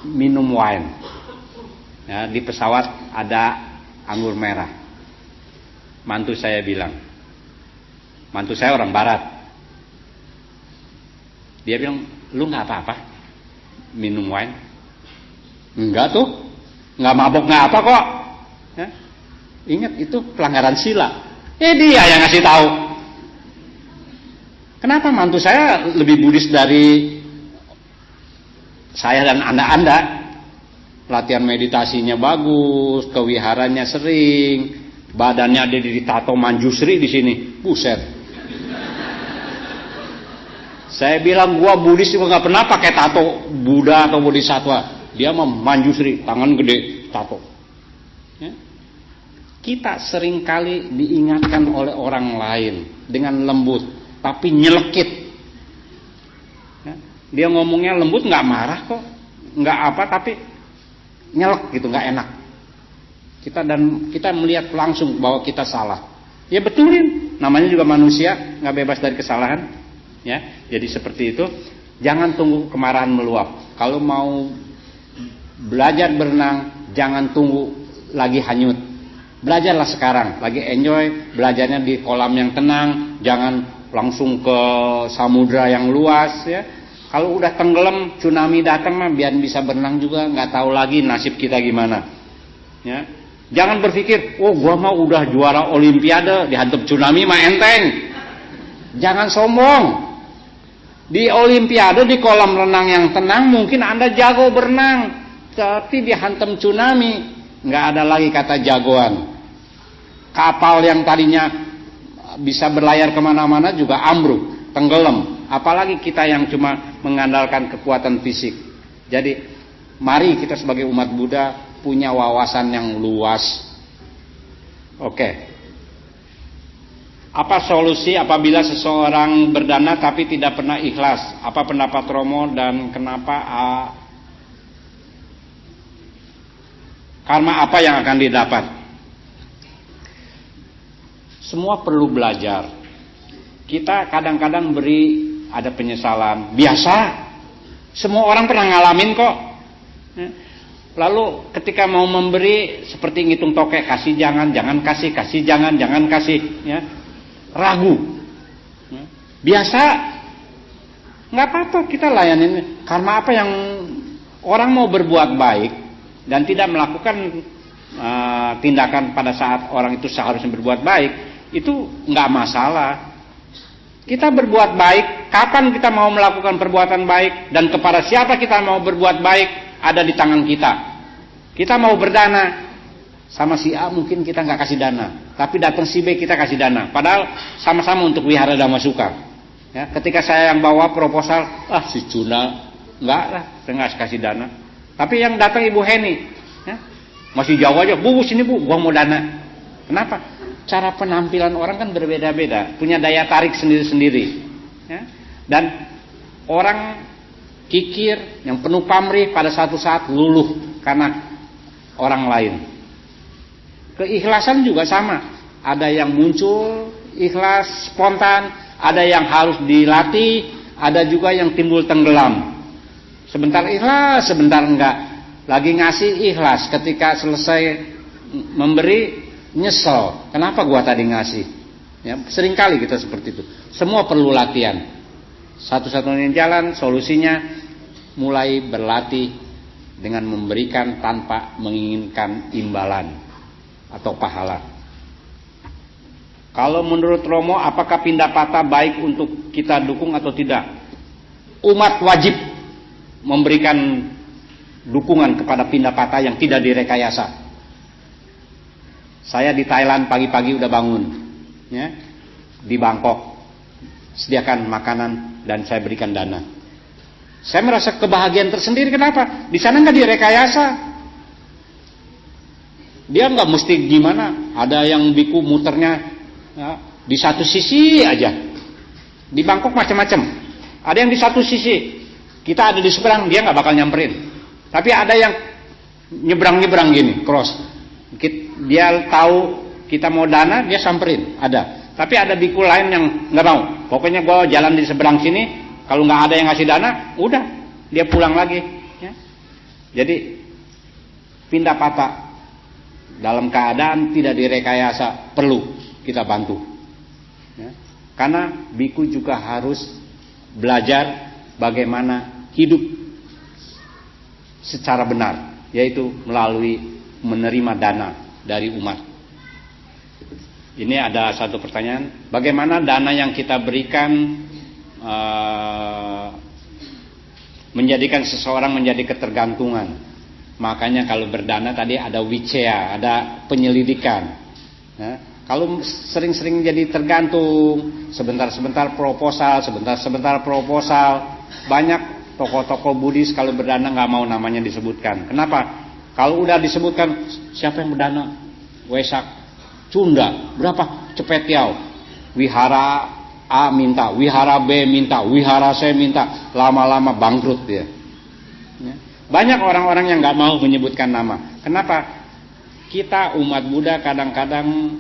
minum wine, ya, di pesawat ada anggur merah. Mantu saya bilang, mantu saya orang barat. Dia bilang, lu nggak apa-apa minum wine? Enggak tuh, nggak mabok nggak apa kok. Ya. Ingat itu pelanggaran sila. Dia yang ngasih tahu. Kenapa mantu saya lebih budis dari saya dan anda? Latihan meditasinya bagus, kewiharannya sering, badannya ada ditato manjusri di sini. Buset. Saya bilang gua Buddhis juga nggak pernah pakai tato Buddha atau Bodhisattva. Dia mah manjusri, tangan gede, tato. Ya. Kita seringkali diingatkan oleh orang lain dengan lembut, tapi nyelekit. Ya. Dia ngomongnya lembut, nggak marah kok, nggak apa, tapi nyelek gitu, nggak enak. Kita melihat langsung bahwa kita salah. Ya betulin, namanya juga manusia, nggak bebas dari kesalahan. Ya, jadi seperti itu. Jangan tunggu kemarahan meluap. Kalau mau belajar berenang, jangan tunggu lagi hanyut. Belajarlah sekarang, lagi enjoy, belajarnya di kolam yang tenang, jangan langsung ke samudra yang luas. Ya, kalau udah tenggelam, tsunami datang mah biar bisa berenang juga, nggak tahu lagi nasib kita gimana. Ya, jangan berpikir, oh gua mah udah juara olimpiade, dihantam tsunami mah enteng. Jangan sombong. Di olimpiade, di kolam renang yang tenang, mungkin Anda jago berenang, tapi dihantam tsunami, nggak ada lagi kata jagoan. Kapal yang tadinya bisa berlayar kemana-mana juga ambruk, tenggelam. Apalagi kita yang cuma mengandalkan kekuatan fisik. Jadi, mari kita sebagai umat Buddha punya wawasan yang luas. Oke. Apa solusi apabila seseorang berdana tapi tidak pernah ikhlas? Apa pendapat Romo dan kenapa karma apa yang akan didapat? Semua perlu belajar. Kita kadang-kadang beri ada penyesalan. Biasa. Semua orang pernah ngalamin kok. Lalu ketika mau memberi seperti ngitung tokek, kasih jangan kasih, kasih jangan kasih, ya. Ragu, biasa, nggak apa-apa kita layanin. Karena apa yang orang mau berbuat baik dan tidak melakukan tindakan pada saat orang itu seharusnya berbuat baik, itu nggak masalah. Kita berbuat baik, kapan kita mau melakukan perbuatan baik dan kepada siapa kita mau berbuat baik ada di tangan kita. Kita mau berdana sama si A mungkin kita nggak kasih dana, tapi datang si B kita kasih dana. Padahal sama-sama untuk wihara dhamma sukha. Ya, ketika saya yang bawa proposal, si Cuna nggak lah, saya nggak kasih dana. Tapi yang datang Ibu Heni, ya, masih jauh aja, bu sini bu, gua mau dana. Kenapa? Cara penampilan orang kan berbeda-beda, punya daya tarik sendiri-sendiri. Ya. Dan orang kikir yang penuh pamrih pada satu saat luluh karena orang lain. Keikhlasan juga sama. Ada yang muncul ikhlas spontan, ada yang harus dilatih, ada juga yang timbul tenggelam. Sebentar ikhlas, sebentar enggak. Lagi ngasih ikhlas, ketika selesai memberi nyesel. Kenapa gua tadi ngasih? Ya, seringkali kita seperti itu. Semua perlu latihan. Satu-satunya jalan solusinya mulai berlatih dengan memberikan tanpa menginginkan imbalan atau pahala. Kalau menurut Romo, apakah Pindapata baik untuk kita dukung atau tidak? Umat wajib memberikan dukungan kepada Pindapata yang tidak direkayasa. Saya di Thailand pagi-pagi udah bangun, ya, di Bangkok, sediakan makanan dan saya berikan dana. Saya merasa kebahagiaan tersendiri. Kenapa? Di sana nggak direkayasa. Dia nggak mesti gimana. Ada yang biku muternya ya, di satu sisi aja. Di Bangkok macam-macam. Ada yang di satu sisi. Kita ada di seberang, dia nggak bakal nyamperin. Tapi ada yang nyebrang-nyebrang gini, cross. Dia tahu kita mau dana, dia samperin. Ada. Tapi ada biku lain yang nggak mau. Pokoknya gue jalan di seberang sini. Kalau nggak ada yang ngasih dana, udah dia pulang lagi. Ya. Jadi Pindapata dalam keadaan tidak direkayasa perlu kita bantu. Ya. Karena biku juga harus belajar bagaimana hidup secara benar, yaitu melalui menerima dana dari umat. Ini ada satu pertanyaan, bagaimana dana yang kita berikan menjadikan seseorang menjadi ketergantungan. Makanya kalau berdana tadi ada wicea, ada penyelidikan. Ya. Kalau sering-sering jadi tergantung, sebentar-sebentar proposal, sebentar-sebentar proposal, banyak tokoh-tokoh Buddhis kalau berdana nggak mau namanya disebutkan. Kenapa? Kalau udah disebutkan siapa yang berdana? Wesak, Cunda, berapa? Cepetiau, wihara A minta, wihara B minta, wihara C minta, lama-lama bangkrut dia. Ya. Banyak orang-orang yang nggak mau menyebutkan nama. Kenapa? Kita umat Buddha kadang-kadang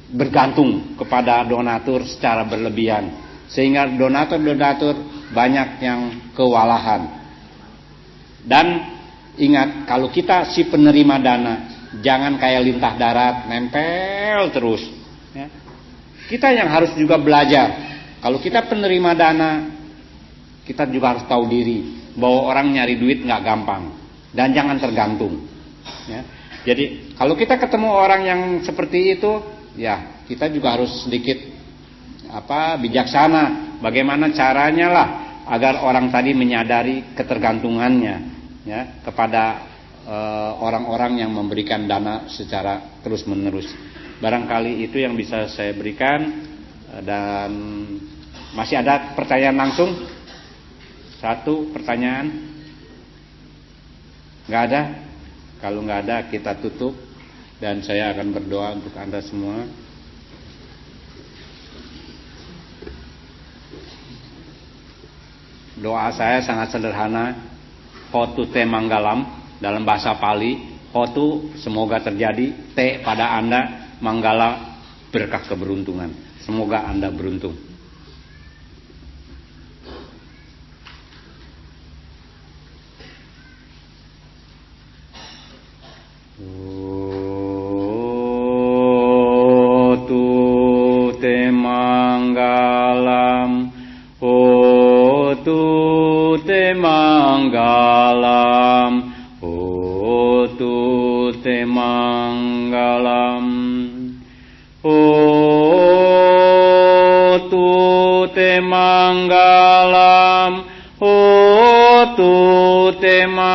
bergantung kepada donatur secara berlebihan, sehingga donatur-donatur banyak yang kewalahan. Dan ingat, kalau kita si penerima dana, jangan kayak lintah darat nempel terus. Ya. Kita yang harus juga belajar. Kalau kita penerima dana, kita juga harus tahu diri bahwa orang nyari duit nggak gampang dan jangan tergantung. Ya. Jadi kalau kita ketemu orang yang seperti itu, ya kita juga harus sedikit bijaksana. Bagaimana caranya lah agar orang tadi menyadari ketergantungannya, ya, kepada orang-orang yang memberikan dana secara terus-menerus. Barangkali itu yang bisa saya berikan. Dan masih ada pertanyaan langsung? Satu pertanyaan? Nggak ada? Kalau nggak ada kita tutup dan saya akan berdoa untuk Anda semua. Doa saya sangat sederhana. Hotu te manggalam dalam bahasa Pali. Hotu semoga terjadi, te pada Anda, manggala berkah keberuntungan. Semoga Anda beruntung. Hotu te manggalam, hotu te manggalam, hotu te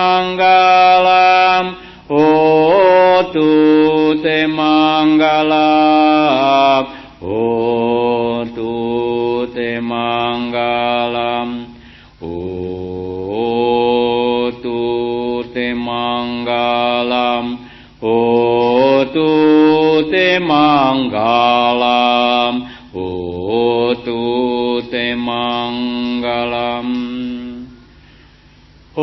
manggalam, O tute manggalam, O tute manggalam, O tute manggalam, O tute manggalam, O tute manggalam. Manggalam, O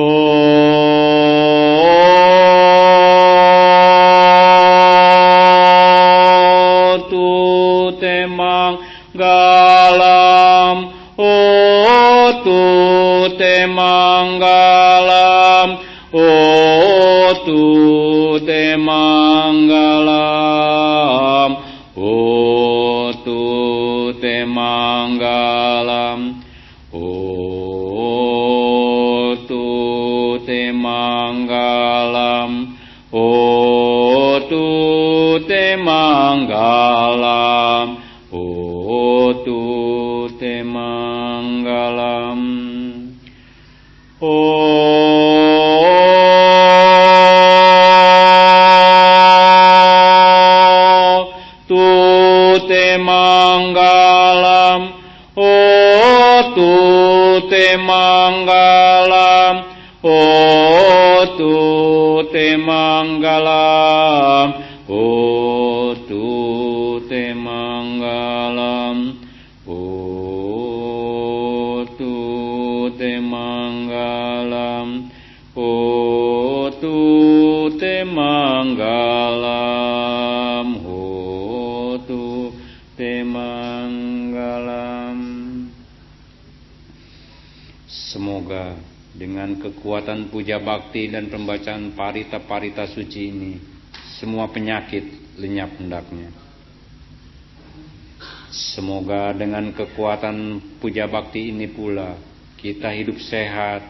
tute manggalam, O tute manggalam, O tute manggalam, O tute manggalam, O tute manggalam, O tute manggalam. O tute manggalam, O tute manggalam, O tute manggalam, O tute manggalam, O tute manggalam, O tute manggalam, O tute manggalam. Semoga dengan kekuatan puja bakti dan pembacaan parita-parita suci ini, semua penyakit lenyap hendaknya. Semoga dengan kekuatan puja bakti ini pula kita hidup sehat,